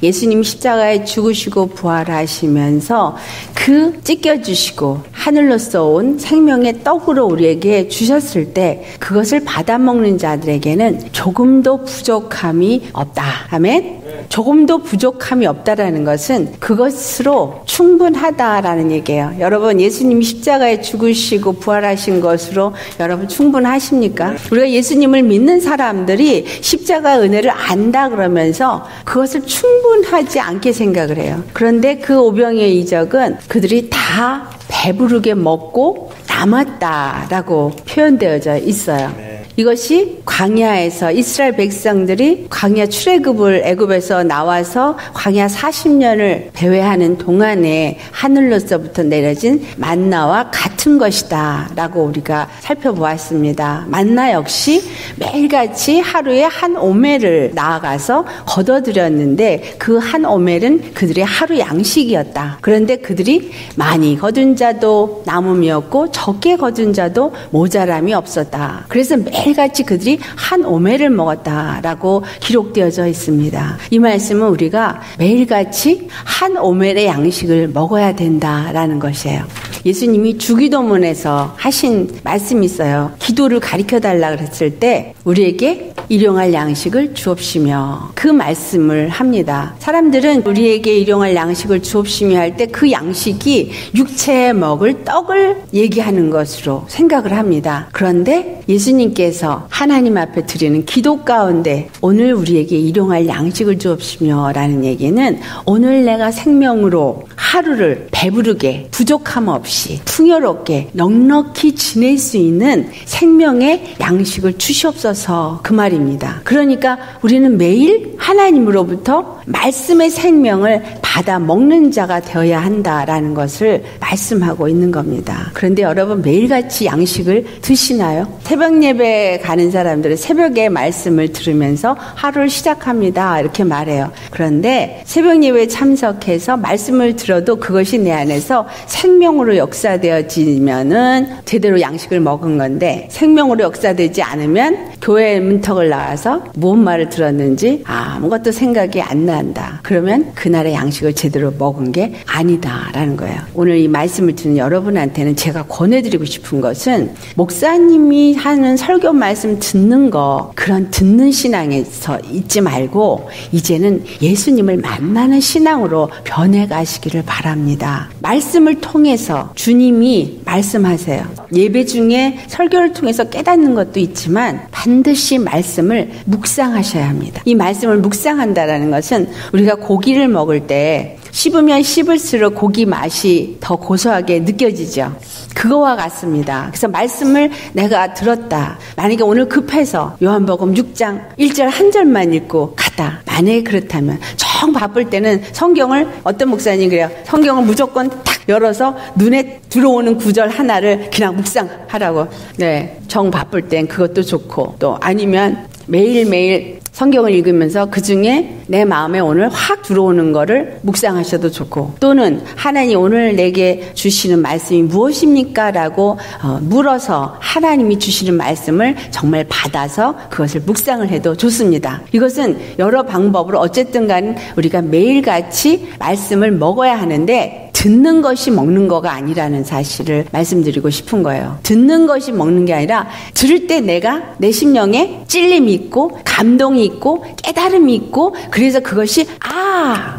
예수님 십자가에 죽으시고 부활하시면서 그 찢겨주시고 하늘로서 온 생명의 떡으로 우리에게 주셨을 때 그것을 받아먹는 자들에게는 조금도 부족함이 없다. 아멘? 조금도 부족함이 없다라는 것은 그것으로 충분하다라는 얘기예요. 여러분, 예수님이 십자가에 죽으시고 부활하신 것으로 여러분 충분하십니까? 우리가 예수님을 믿는 사람들이 십자가 은혜를 안다 그러면서 그것을 충분하지 않게 생각을 해요. 그런데 그 오병이의 이적은 그들이 다 배부르게 먹고 남았다라고 표현되어져 있어요. 이것이 광야에서 이스라엘 백성들이 광야 출애굽을 애굽에서 나와서 광야 40년을 배회하는 동안에 하늘로서부터 내려진 만나와 같은 것이다 라고 우리가 살펴보았습니다. 만나 역시 매일같이 하루에 한 오멜을 나아가서 거둬들였는데 그 한 오멜은 그들의 하루 양식이었다. 그런데 그들이 많이 거둔 자도 남음이었고 적게 거둔 자도 모자람이 없었다. 그래서 매일같이 그들이 한 오멜을 먹었다라고 기록되어져 있습니다. 이 말씀은 우리가 매일같이 한 오멜의 양식을 먹어야 된다라는 것이에요. 예수님이 주기도문에서 하신 말씀이 있어요. 기도를 가르쳐달라 그랬을 때 우리에게 일용할 양식을 주옵시며 그 말씀을 합니다. 사람들은 우리에게 일용할 양식을 주옵시며 할 때 그 양식이 육체에 먹을 떡을 얘기하는 것으로 생각을 합니다. 그런데 예수님께서 하나님 앞에 드리는 기도 가운데 오늘 우리에게 일용할 양식을 주옵시며 라는 얘기는 오늘 내가 생명으로 하루를 배부르게 부족함 없이 풍요롭게 넉넉히 지낼 수 있는 생명의 양식을 주시옵소서 그 말입니다. 그러니까 우리는 매일 하나님으로부터 말씀의 생명을 받아 먹는 자가 되어야 한다라는 것을 말씀하고 있는 겁니다. 그런데 여러분 매일같이 양식을 드시나요? 새벽 예배 가는 사람들은 새벽에 말씀을 들으면서 하루를 시작합니다 이렇게 말해요. 그런데 새벽 예배에 참석해서 말씀을 들어도 그것이 내 안에서 생명으로 역사되어지면은 제대로 양식을 먹은 건데 생명으로 역사되지 않으면 교회 문턱을 나와서 무슨 말을 들었는지 아무것도 생각이 안 난다. 그러면 그날의 양식을 제대로 먹은 게 아니다라는 거예요. 오늘 이 말씀을 듣는 여러분한테는 제가 권해드리고 싶은 것은 목사님이 하는 설교 말씀 듣는 거 그런 듣는 신앙에서 있지 말고 이제는 예수님을 만나는 신앙으로 변해가시기를 바랍니다. 말씀을 통해서 주님이 말씀하세요. 예배 중에 설교를 통해서 깨닫는 것도 있지만 반드시 말씀을 묵상하셔야 합니다. 이 말씀을 묵상한다라는 것은 우리가 고기를 먹을 때 씹으면 씹을수록 고기 맛이 더 고소하게 느껴지죠. 그거와 같습니다. 그래서 말씀을 내가 들었다. 만약에 오늘 급해서 요한복음 6장 1절 한 절만 읽고 갔다. 만약에 그렇다면 정 바쁠 때는 성경을 어떤 목사님 그래요. 성경을 무조건 탁 열어서 눈에 들어오는 구절 하나를 그냥 묵상하라고. 네, 정 바쁠 땐 그것도 좋고 또 아니면 매일매일 성경을 읽으면서 그중에 내 마음에 오늘 확 들어오는 거를 묵상하셔도 좋고 또는 하나님 오늘 내게 주시는 말씀이 무엇입니까? 라고 물어서 하나님이 주시는 말씀을 정말 받아서 그것을 묵상을 해도 좋습니다. 이것은 여러 방법으로 어쨌든 간에 우리가 매일같이 말씀을 먹어야 하는데 듣는 것이 먹는 거가 아니라는 사실을 말씀드리고 싶은 거예요. 듣는 것이 먹는 게 아니라 들을 때 내가 내 심령에 찔림이 있고 감동이 있고 깨달음이 있고 그래서 그것이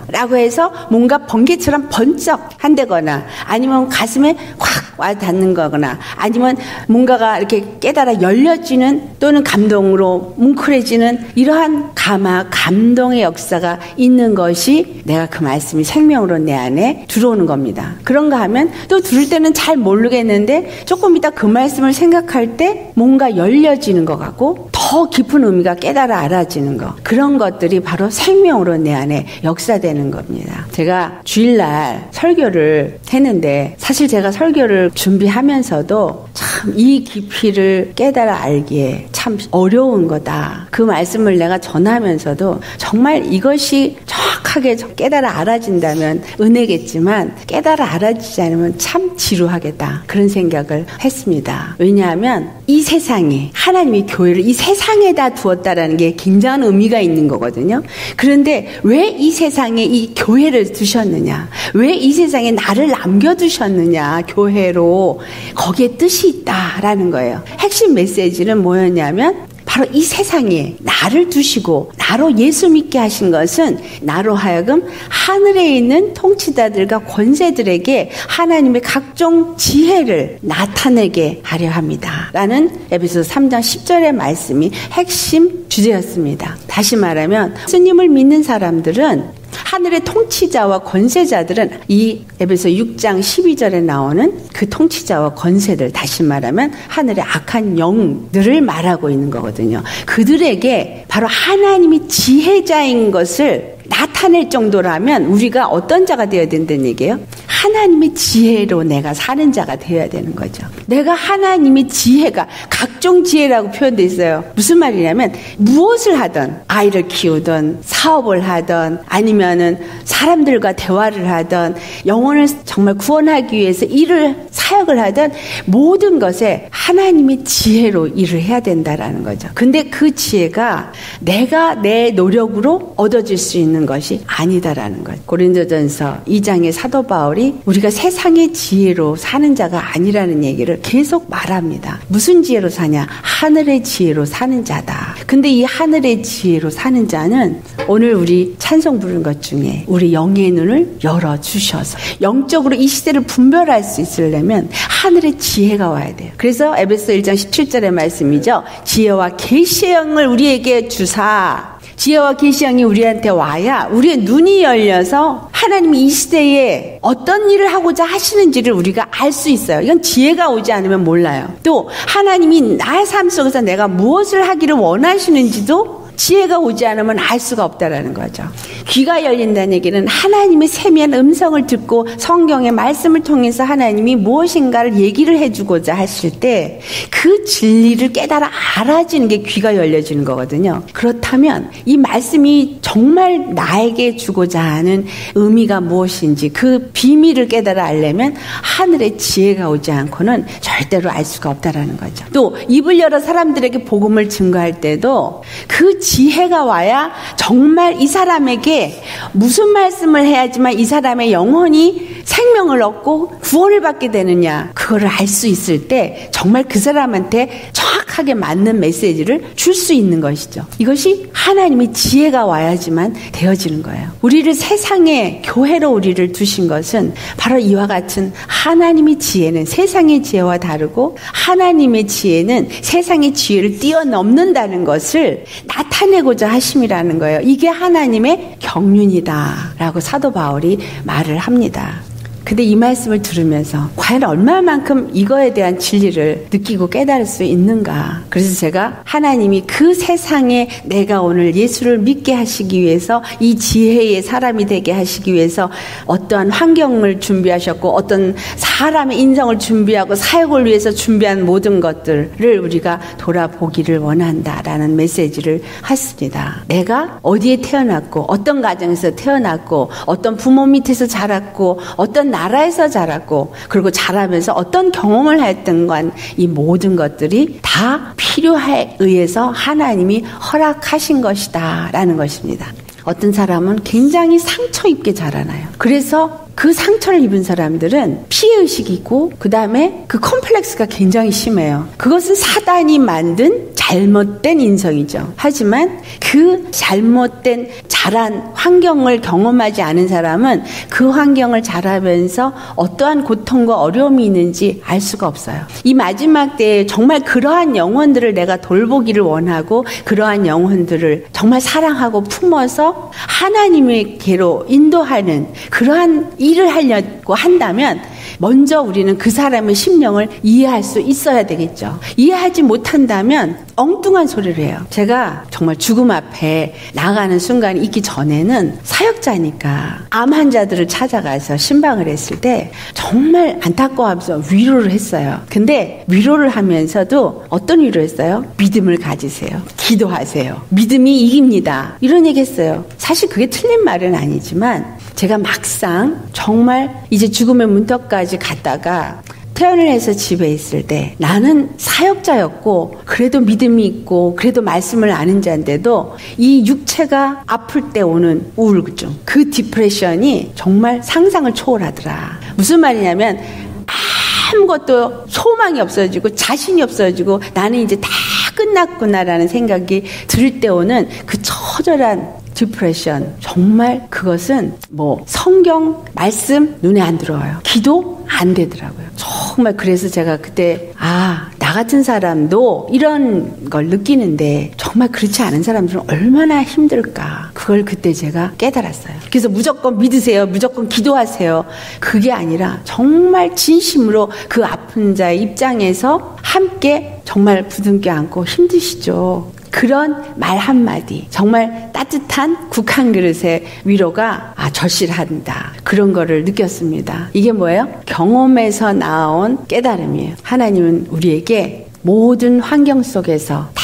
라고 해서 뭔가 번개처럼 번쩍 한다거나 아니면 가슴에 확 와 닿는 거거나 아니면 뭔가가 이렇게 깨달아 열려지는 또는 감동으로 뭉클해지는 이러한 감동의 역사가 있는 것이 내가 그 말씀이 생명으로 내 안에 들어오는 겁니다. 그런가 하면 또 들을 때는 잘 모르겠는데 조금 이따 그 말씀을 생각할 때 뭔가 열려지는 것 같고 더 깊은 의미가 깨달아 알아지는 것 그런 것들이 바로 생명으로 내 안에 역사되는 겁니다. 제가 주일날 설교를 했는데 사실 제가 설교를 준비하면서도 참 참 이 깊이를 깨달아 알기에 참 어려운 거다. 그 말씀을 내가 전하면서도 정말 이것이 정확하게 깨달아 알아진다면 은혜겠지만 깨달아 알아지지 않으면 참 지루하겠다. 그런 생각을 했습니다. 왜냐하면 이 세상에 하나님이 교회를 이 세상에다 두었다라는 게 굉장한 의미가 있는 거거든요. 그런데 왜 이 세상에 이 교회를 두셨느냐? 왜 이 세상에 나를 남겨두셨느냐? 교회로 거기에 뜻이 있다라는 거예요. 핵심 메시지는 뭐였냐면 바로 이 세상에 나를 두시고 나로 예수 믿게 하신 것은 나로 하여금 하늘에 있는 통치자들과 권세들에게 하나님의 각종 지혜를 나타내게 하려 합니다. 라는 에베소서 3장 10절의 말씀이 핵심 주제였습니다. 다시 말하면 예수님을 믿는 사람들은 하늘의 통치자와 권세자들은 이 에베소 6장 12절에 나오는 그 통치자와 권세들, 다시 말하면 하늘의 악한 영들을 말하고 있는 거거든요. 그들에게 바로 하나님이 지혜자인 것을 나타낼 정도라면 우리가 어떤 자가 되어야 된다는 얘기예요? 하나님의 지혜로 내가 사는 자가 되어야 되는 거죠. 내가 하나님의 지혜가 각종 지혜라고 표현되어 있어요. 무슨 말이냐면 무엇을 하든 아이를 키우든 사업을 하든 아니면은 사람들과 대화를 하든 영혼을 정말 구원하기 위해서 일을 사역을 하든 모든 것에 하나님의 지혜로 일을 해야 된다라는 거죠. 근데 그 지혜가 내가 내 노력으로 얻어질 수 있는 것이 아니다라는 거예요. 고린도전서 2장의 사도 바울이 우리가 세상의 지혜로 사는 자가 아니라는 얘기를 계속 말합니다. 무슨 지혜로 사냐? 하늘의 지혜로 사는 자다. 근데 이 하늘의 지혜로 사는 자는 오늘 우리 찬송 부르는 것 중에 우리 영의 눈을 열어주셔서 영적으로 이 시대를 분별할 수 있으려면 하늘의 지혜가 와야 돼요. 그래서 에베소 1장 17절의 말씀이죠. 지혜와 계시의 영을 우리에게 주사, 지혜와 계시의 영이 우리한테 와야 우리의 눈이 열려서 하나님이 이 시대에 어떤 일을 하고자 하시는지를 우리가 알 수 있어요. 이건 지혜가 오지 않으면 몰라요. 또 하나님이 나의 삶 속에서 내가 무엇을 하기를 원하시는지도 지혜가 오지 않으면 알 수가 없다라는 거죠. 귀가 열린다는 얘기는 하나님의 세미한 음성을 듣고 성경의 말씀을 통해서 하나님이 무엇인가를 얘기를 해주고자 하실 때 그 진리를 깨달아 알아지는 게 귀가 열려지는 거거든요. 그렇다면 이 말씀이 정말 나에게 주고자 하는 의미가 무엇인지 그 비밀을 깨달아 알려면 하늘의 지혜가 오지 않고는 절대로 알 수가 없다라는 거죠. 또 입을 열어 사람들에게 복음을 증거할 때도 그 지혜가 와야 정말 이 사람에게 무슨 말씀을 해야지만 이 사람의 영혼이 생명을 얻고 구원을 받게 되느냐, 그거를 알 수 있을 때 정말 그 사람한테 정확하게 맞는 메시지를 줄 수 있는 것이죠. 이것이 하나님의 지혜가 와야지만 되어지는 거예요. 우리를 세상에 교회로 우리를 두신 것은 바로 이와 같은 하나님의 지혜는 세상의 지혜와 다르고 하나님의 지혜는 세상의 지혜를 뛰어넘는다는 것을 나타내고자 하심이라는 거예요. 이게 하나님의 경륜이다라고 사도 바울이 말을 합니다. 근데 이 말씀을 들으면서 과연 얼마만큼 이거에 대한 진리를 느끼고 깨달을 수 있는가. 그래서 제가 하나님이 그 세상에 내가 오늘 예수를 믿게 하시기 위해서 이 지혜의 사람이 되게 하시기 위해서 어떠한 환경을 준비하셨고 어떤 사람의 인성을 준비하고 사역을 위해서 준비한 모든 것들을 우리가 돌아보기를 원한다라는 메시지를 했습니다. 내가 어디에 태어났고 어떤 가정에서 태어났고 어떤 부모 밑에서 자랐고 어떤 나라에서 자랐고 그리고 자라면서 어떤 경험을 했던 건 이 모든 것들이 다 필요에 의해서 하나님이 허락하신 것이다 라는 것입니다. 어떤 사람은 굉장히 상처 입게 자라나요. 그래서 그 상처를 입은 사람들은 피해의식이 있고 그 다음에 그 컴플렉스가 굉장히 심해요. 그것은 사단이 만든 잘못된 인성이죠. 하지만 그 잘못된 자란 환경을 경험하지 않은 사람은 그 환경을 자라면서 어떠한 고통과 어려움이 있는지 알 수가 없어요. 이 마지막 때에 정말 그러한 영혼들을 내가 돌보기를 원하고 그러한 영혼들을 정말 사랑하고 품어서 하나님에게로 인도하는 그러한 일을 하려고 한다면 먼저 우리는 그 사람의 심령을 이해할 수 있어야 되겠죠. 이해하지 못한다면 엉뚱한 소리를 해요. 제가 정말 죽음 앞에 나가는 순간이 있기 전에는 사역자니까 암 환자들을 찾아가서 신방을 했을 때 정말 안타까워하면서 위로를 했어요. 근데 위로를 하면서도 어떤 위로를 했어요? 믿음을 가지세요. 기도하세요. 믿음이 이깁니다. 이런 얘기 했어요. 사실 그게 틀린 말은 아니지만 제가 막상 정말 이제 죽음의 문턱까지 갔다가 퇴원을 해서 집에 있을 때 나는 사역자였고 그래도 믿음이 있고 그래도 말씀을 아는 자인데도 이 육체가 아플 때 오는 우울증, 그 디프레션이 정말 상상을 초월하더라. 무슨 말이냐면 아무것도 소망이 없어지고 자신이 없어지고 나는 이제 다 끝났구나라는 생각이 들 때 오는 그 처절한 디프레션, 정말 그것은 뭐 성경 말씀 눈에 안 들어와요. 기도 안 되더라고요. 정말 그래서 제가 그때 나 같은 사람도 이런 걸 느끼는데 정말 그렇지 않은 사람들은 얼마나 힘들까. 그걸 그때 제가 깨달았어요. 그래서 무조건 믿으세요. 무조건 기도하세요. 그게 아니라 정말 진심으로 그 아픈 자의 입장에서 함께 정말 부둥켜 안고 힘드시죠. 그런 말 한마디, 정말 따뜻한 국 한 그릇의 위로가 절실한다. 그런 거를 느꼈습니다. 이게 뭐예요? 경험에서 나온 깨달음이에요. 하나님은 우리에게 모든 환경 속에서 다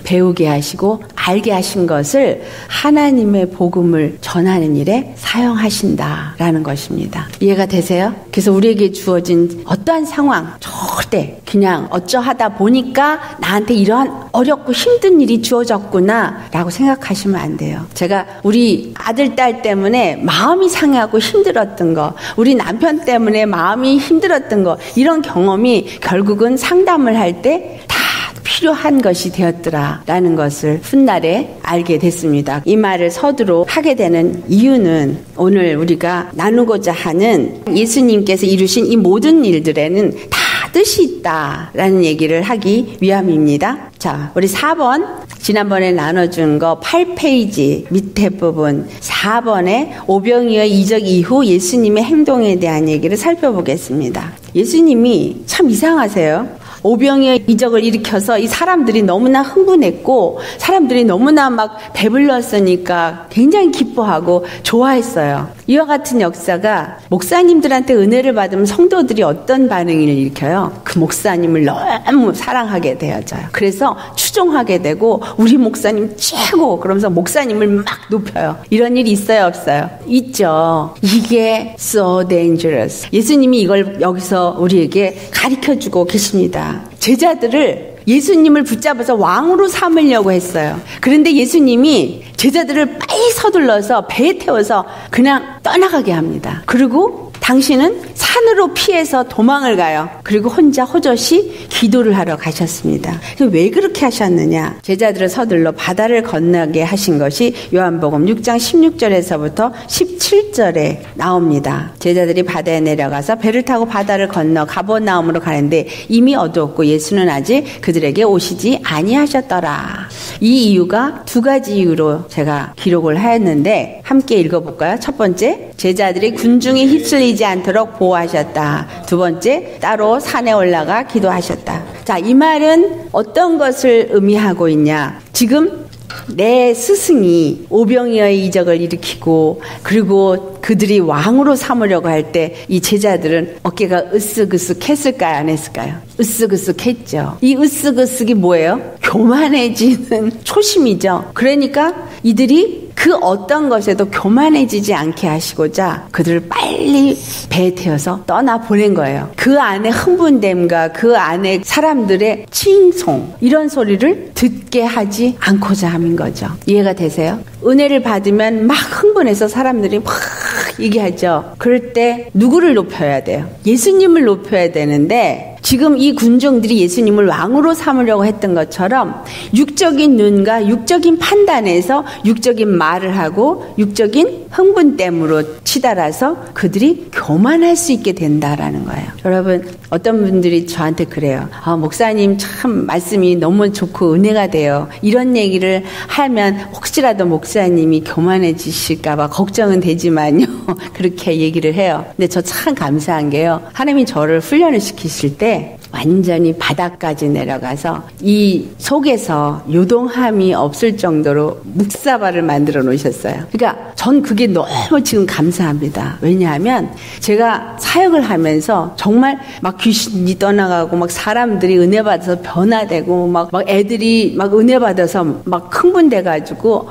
배우게 하시고 알게 하신 것을 하나님의 복음을 전하는 일에 사용하신다라는 것입니다. 이해가 되세요? 그래서 우리에게 주어진 어떠한 상황 절대 그냥 어쩌하다 보니까 나한테 이러한 어렵고 힘든 일이 주어졌구나 라고 생각하시면 안 돼요. 제가 우리 아들, 딸 때문에 마음이 상하고 힘들었던 거, 우리 남편 때문에 마음이 힘들었던 거, 이런 경험이 결국은 상담을 할 때 필요한 것이 되었더라라는 것을 훗날에 알게 됐습니다. 이 말을 서두로 하게 되는 이유는 오늘 우리가 나누고자 하는 예수님께서 이루신 이 모든 일들에는 다 뜻이 있다라는 얘기를 하기 위함입니다. 자, 우리 4번 지난번에 나눠준 거 8페이지 밑에 부분 4번에 오병이어 이적 이후 예수님의 행동에 대한 얘기를 살펴보겠습니다. 예수님이 참 이상하세요. 오병이어 이적을 일으켜서 이 사람들이 너무나 흥분했고 사람들이 너무나 막 배불렀으니까 굉장히 기뻐하고 좋아했어요. 이와 같은 역사가 목사님들한테 은혜를 받으면 성도들이 어떤 반응을 일으켜요? 그 목사님을 너무 사랑하게 되어져요. 그래서 추종하게 되고 우리 목사님 최고 그러면서 목사님을 막 높여요. 이런 일이 있어요, 없어요? 있죠. 이게 so dangerous. 예수님이 이걸 여기서 우리에게 가르쳐주고 계십니다. 제자들을 예수님을 붙잡아서 왕으로 삼으려고 했어요. 그런데 예수님이 제자들을 빨리 서둘러서 배에 태워서 그냥 떠나가게 합니다. 그리고 당신은 산으로 피해서 도망을 가요. 그리고 혼자 호젓이 기도를 하러 가셨습니다. 왜 그렇게 하셨느냐? 제자들을 서둘러 바다를 건너게 하신 것이 요한복음 6장 16절에서부터 17절에 나옵니다. 제자들이 바다에 내려가서 배를 타고 바다를 건너 가버나움으로 가는데 이미 어두웠고 예수는 아직 그들에게 오시지 아니하셨더라. 이 이유가 두 가지 이유로 제가 기록을 했는데 함께 읽어볼까요? 첫 번째, 제자들이 군중에 휩쓸리지 않도록 보호하셨다. 두 번째, 따로 산에 올라가 기도하셨다. 자, 이 말은 어떤 것을 의미하고 있냐? 지금 내 스승이 오병이어의 이적을 일으키고 그리고 그들이 왕으로 삼으려고 할 때 이 제자들은 어깨가 으쓱으쓱했을까요? 안 했을까요? 으쓱으쓱했죠. 이 으쓱으쓱이 뭐예요? 교만해지는 초심이죠. 그러니까 이들이 그 어떤 것에도 교만해지지 않게 하시고자 그들을 빨리 배에 태워서 떠나보낸 거예요. 그 안에 흥분됨과 그 안에 사람들의 칭송 이런 소리를 듣게 하지 않고자 함인 거죠. 이해가 되세요? 은혜를 받으면 막 흥분해서 사람들이 막 얘기하죠. 그럴 때 누구를 높여야 돼요? 예수님을 높여야 되는데 지금 이 군중들이 예수님을 왕으로 삼으려고 했던 것처럼 육적인 눈과 육적인 판단에서 육적인 말을 하고 육적인 흥분됨으로 치달아서 그들이 교만할 수 있게 된다라는 거예요. 여러분, 어떤 분들이 저한테 그래요. 목사님 참 말씀이 너무 좋고 은혜가 돼요. 이런 얘기를 하면 혹시라도 목사님이 교만해지실까 봐 걱정은 되지만요. 그렇게 얘기를 해요. 근데 저 참 감사한 게요. 하나님이 저를 훈련을 시키실 때 완전히 바닥까지 내려가서 이 속에서 요동함이 없을 정도로 묵사발을 만들어 놓으셨어요. 그러니까 전 그게 너무 지금 감사합니다. 왜냐하면 제가 사역을 하면서 정말 막 귀신이 떠나가고 막 사람들이 은혜 받아서 변화되고 막 애들이 막 은혜 받아서 막 흥분돼가지고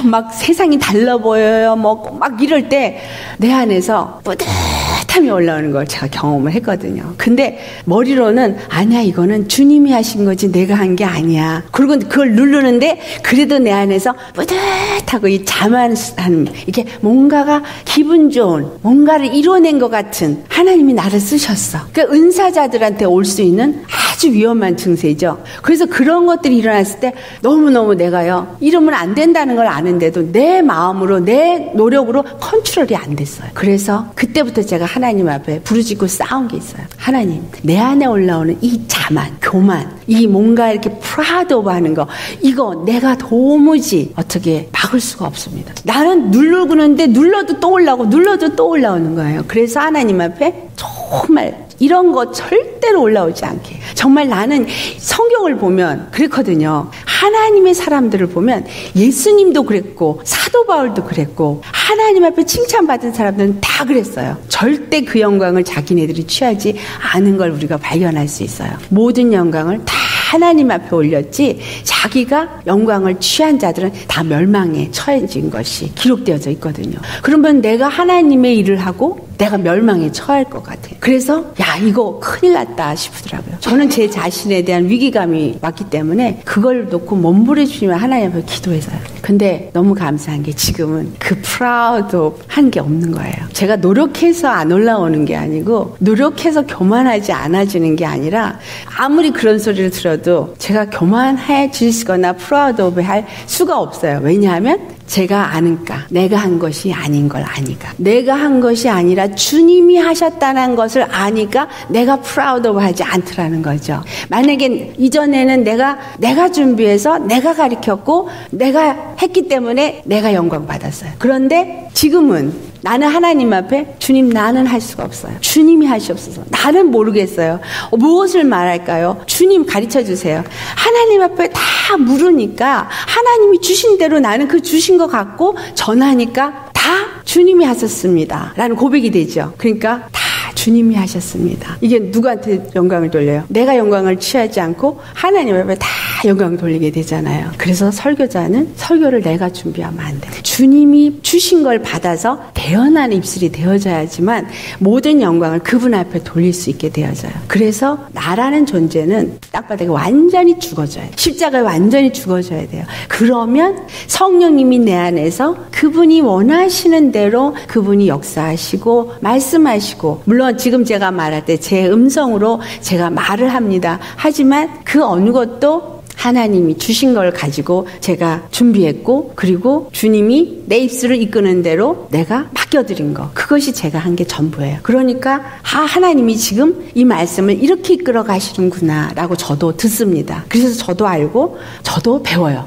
막 세상이 달라 보여요. 막 이럴 때 내 안에서 뿌듯함이 올라오는 걸 제가 경험을 했거든요. 근데 머리로는 아니야, 이거는 주님이 하신 거지 내가 한 게 아니야. 그리고 그걸 누르는데 그래도 내 안에서 뿌듯하고 이 자만한, 이게 뭔가가 기분 좋은, 뭔가를 이뤄낸 것 같은, 하나님이 나를 쓰셨어. 그러니까 은사자들한테 올 수 있는 아주 위험한 증세죠. 그래서 그런 것들이 일어났을 때 너무너무 내가요, 이러면 안 된다는 걸 아는데도 내 마음으로, 내 노력으로 컨트롤이 안 됐어요. 그래서 그때부터 제가 하나님 앞에 부르짖고 싸운 게 있어요. 하나님, 내 안에 올라오는 이 자만, 교만, 이 뭔가 이렇게 프라우드 오브 하는 거, 이거 내가 도무지 어떻게 막을 수가 없습니다. 나는 누르는데 눌러도 또 올라오고 눌러도 또 올라오는 거예요. 그래서 하나님 앞에 정말 이런 거 절대로 올라오지 않게. 정말 나는 성경을 보면 그랬거든요. 하나님의 사람들을 보면 예수님도 그랬고 사도 바울도 그랬고 하나님 앞에 칭찬받은 사람들은 다 그랬어요. 절대 그 영광을 자기네들이 취하지 않은 걸 우리가 발견할 수 있어요. 모든 영광을 다 하나님 앞에 올렸지 자기가 영광을 취한 자들은 다 멸망에 처해진 것이 기록되어져 있거든요. 그러면 내가 하나님의 일을 하고 내가 멸망에 처할 것 같아요. 그래서 야, 이거 큰일 났다 싶더라고요. 저는 제 자신에 대한 위기감이 왔기 때문에 그걸 놓고 몸부림치며 하나님 앞에 기도했어요. 근데 너무 감사한 게 지금은 그 프라우드 한 게 없는 거예요. 제가 노력해서 안 올라오는 게 아니고 노력해서 교만하지 않아지는 게 아니라 아무리 그런 소리를 들어도 제가 교만해지거나 프라우드 오브 할 수가 없어요. 왜냐하면 제가 아는가, 내가 한 것이 아닌 걸 아니까, 내가 한 것이 아니라 주님이 하셨다는 것을 아니까 내가 프라우드 오브 하지 않더라는 거죠. 만약에 이전에는 내가 준비해서 내가 가르쳤고 내가 했기 때문에 내가 영광 받았어요. 그런데 지금은 나는 하나님 앞에 주님, 나는 할 수가 없어요. 주님이 하시옵소서. 나는 모르겠어요. 무엇을 말할까요? 주님 가르쳐 주세요. 하나님 앞에 다 물으니까 하나님이 주신 대로 나는 그 주신 것 갖고 전하니까 다 주님이 하셨습니다 라는 고백이 되죠. 그러니까 다 주님이 하셨습니다. 이게 누구한테 영광을 돌려요? 내가 영광을 취하지 않고 하나님 앞에 다 영광을 돌리게 되잖아요. 그래서 설교자는 설교를 내가 준비하면 안 돼. 주님이 주신 걸 받아서 대언하는 입술이 되어져야지만 모든 영광을 그분 앞에 돌릴 수 있게 되어져요. 그래서 나라는 존재는 땅바닥에 완전히 죽어져야 돼요. 십자가에 완전히 죽어져야 돼요. 그러면 성령님이 내 안에서 그분이 원하시는 대로 그분이 역사하시고 말씀하시고, 물론 지금 제가 말할 때 제 음성으로 제가 말을 합니다. 하지만 그 어느 것도 하나님이 주신 걸 가지고 제가 준비했고, 그리고 주님이 내 입술을 이끄는 대로 내가 맡겨드린 거, 그것이 제가 한 게 전부예요. 그러니까 하나님이 지금 이 말씀을 이렇게 이끌어 가시는구나 라고 저도 듣습니다. 그래서 저도 알고 저도 배워요.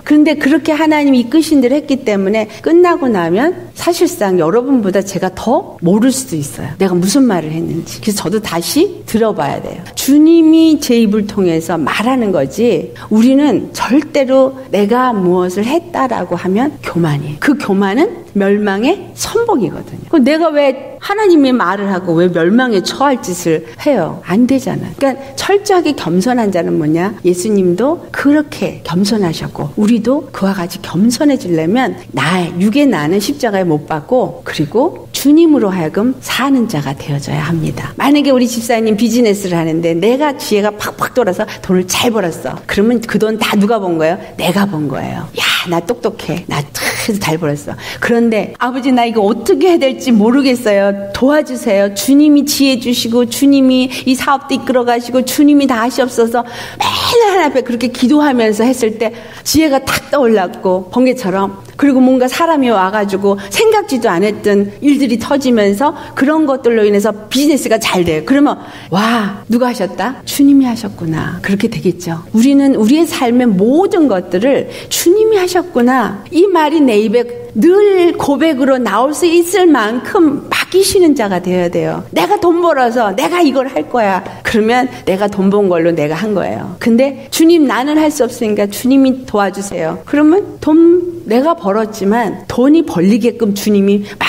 그런데 그렇게 하나님이 이끄신 대로 했기 때문에 끝나고 나면 사실상 여러분보다 제가 더 모를 수도 있어요. 내가 무슨 말을 했는지. 그래서 저도 다시 들어봐야 돼요. 주님이 제 입을 통해서 말하는 거지, 우리는 절대로 내가 무엇을 했다라고 하면 교만이에요. 그 교만은 멸망의 선봉이거든요. 내가 왜 하나님의 말을 하고 왜 멸망에 처할 짓을 해요? 안 되잖아요. 그러니까 철저하게 겸손한 자는 뭐냐? 예수님도 그렇게 겸손하셨고 우리도 그와 같이 겸손해지려면 육의 나는 십자가에 못 박고 그리고 주님으로 하여금 사는 자가 되어져야 합니다. 만약에 우리 집사님 비즈니스를 하는데 내가 지혜가 팍팍 돌아서 돈을 잘 벌었어. 그러면 그 돈 다 누가 번 거예요? 내가 번 거예요. 야, 나 똑똑해. 나 잘 벌었어. 그런데 아버지, 나 이거 어떻게 해야 될지 모르겠어요. 도와주세요. 주님이 지혜 주시고 주님이 이 사업도 이끌어 가시고 주님이 다 하시옵소서. 맨날 하나님 앞에 그렇게 기도하면서 했을 때 지혜가 탁 떠올랐고 번개처럼, 그리고 뭔가 사람이 와가지고 생각지도 않았던 일들이 터지면서 그런 것들로 인해서 비즈니스가 잘 돼요. 그러면 와, 누가 하셨다? 주님이 하셨구나. 그렇게 되겠죠. 우리는 우리의 삶의 모든 것들을 주님이 하셨구나, 이 말이 내 입에 늘 고백으로 나올 수 있을 만큼 막 아끼시는 자가 되어야 돼요. 내가 돈 벌어서 내가 이걸 할 거야. 그러면 내가 돈 번 걸로 내가 한 거예요. 근데 주님 나는 할 수 없으니까 주님이 도와주세요. 그러면 돈 내가 벌었지만 돈이 벌리게끔 주님이 막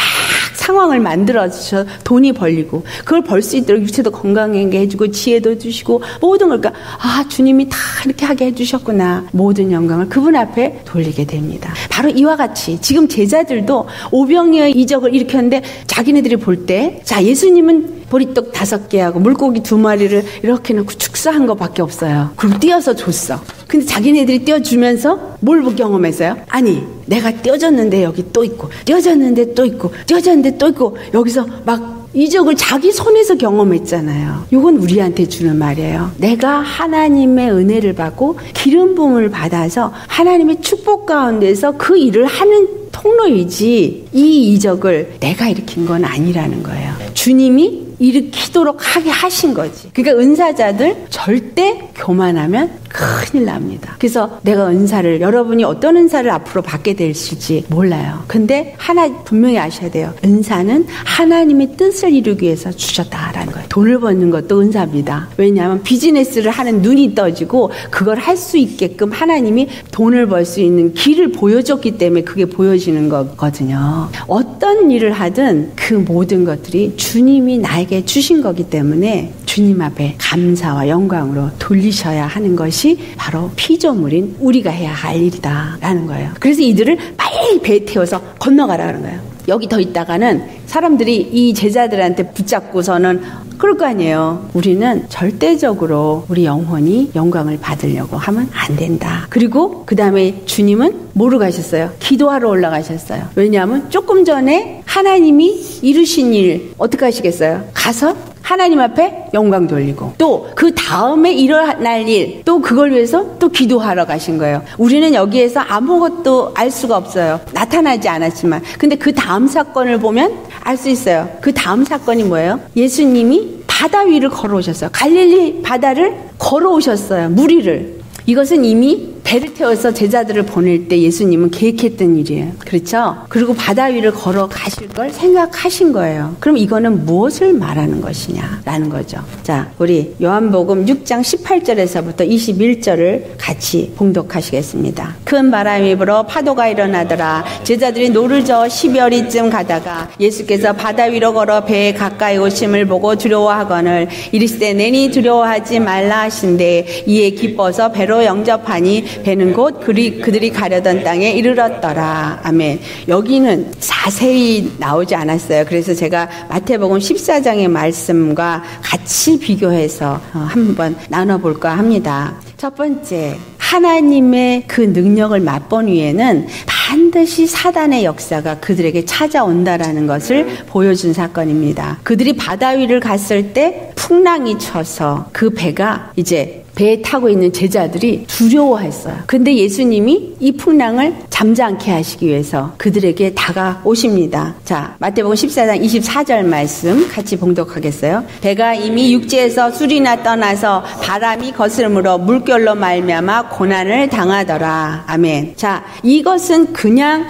상황을 만들어주셔서 돈이 벌리고 그걸 벌 수 있도록 육체도 건강하게 해주고 지혜도 주시고 모든 걸 그러니까 주님이 다 이렇게 하게 해주셨구나. 모든 영광을 그분 앞에 돌리게 됩니다. 바로 이와 같이 지금 제자들도 오병이어의 이적을 일으켰는데 자기네들이 볼 때 자 예수님은 보리떡 5개하고 물고기 2마리를 이렇게 놓고 축사한 것밖에 없어요. 그리고 띄어서 줬어. 근데 자기네들이 띄어주면서 뭘 경험했어요? 아니 내가 띄어졌는데 여기 또 있고 띄어졌는데 또 있고 띄어졌는데 또 있고 여기서 막 이적을 자기 손에서 경험했잖아요. 이건 우리한테 주는 말이에요. 내가 하나님의 은혜를 받고 기름 부음을 받아서 하나님의 축복 가운데서 그 일을 하는 통로이지 이 이적을 내가 일으킨 건 아니라는 거예요. 주님이 일으키도록 하게 하신 거지. 그러니까 은사자들 절대 교만하면 큰일 납니다. 그래서 내가 은사를 여러분이 어떤 은사를 앞으로 받게 될지 몰라요. 근데 하나 분명히 아셔야 돼요. 은사는 하나님의 뜻을 이루기 위해서 주셨다라는 거예요. 돈을 버는 것도 은사입니다. 왜냐하면 비즈니스를 하는 눈이 떠지고 그걸 할 수 있게끔 하나님이 돈을 벌 수 있는 길을 보여줬기 때문에 그게 보여지는 거거든요. 어떤 일을 하든 그 모든 것들이 주님이 나에게 주신 거기 때문에 주님 앞에 감사와 영광으로 돌리셔야 하는 것이 바로 피조물인 우리가 해야 할 일이다 라는 거예요. 그래서 이들을 빨리 배에 태워서 건너가라는 거예요. 여기 더 있다가는 사람들이 이 제자들한테 붙잡고서는 그럴 거 아니에요. 우리는 절대적으로 우리 영혼이 영광을 받으려고 하면 안 된다. 그리고 그 다음에 주님은 뭐로 가셨어요? 기도하러 올라가셨어요. 왜냐하면 조금 전에 하나님이 이루신 일 어떻게 하시겠어요? 가서 하나님 앞에 영광 돌리고 또 그 다음에 일어날 일 또 그걸 위해서 또 기도하러 가신 거예요. 우리는 여기에서 아무것도 알 수가 없어요. 나타나지 않았지만 근데 그 다음 사건을 보면 알 수 있어요. 그 다음 사건이 뭐예요? 예수님이 바다 위를 걸어오셨어요. 갈릴리 바다를 걸어오셨어요. 물 위를. 이것은 이미 배를 태워서 제자들을 보낼 때 예수님은 계획했던 일이에요. 그렇죠? 그리고 바다 위를 걸어가실 걸 생각하신 거예요. 그럼 이거는 무엇을 말하는 것이냐라는 거죠. 자, 우리 요한복음 6장 18절에서부터 21절을 같이 봉독하시겠습니다. 큰 바람이 불어 파도가 일어나더라. 제자들이 노를 저어 12어리쯤 가다가 예수께서 바다 위로 걸어 배에 가까이 오심을 보고 두려워하거늘 이르시되 내니 두려워하지 말라 하신대 이에 기뻐서 배로 영접하니 배는 곧 그들이 가려던 땅에 이르렀더라. 아멘. 여기는 자세히 나오지 않았어요. 그래서 제가 마태복음 14장의 말씀과 같이 비교해서 한번 나눠볼까 합니다. 첫 번째, 하나님의 그 능력을 맛본 후에는 반드시 사단의 역사가 그들에게 찾아온다라는 것을 보여준 사건입니다. 그들이 바다 위를 갔을 때 풍랑이 쳐서 그 배가 이제 배에 타고 있는 제자들이 두려워했어요. 근데 예수님이 이 풍랑을 잠잠케 하시기 위해서 그들에게 다가오십니다. 자, 마태복음 14장 24절 말씀 같이 봉독하겠어요. 배가 이미 육지에서 술이나 떠나서 바람이 거스름으로 물결로 말미암아 고난을 당하더라. 아멘. 자, 이것은 그냥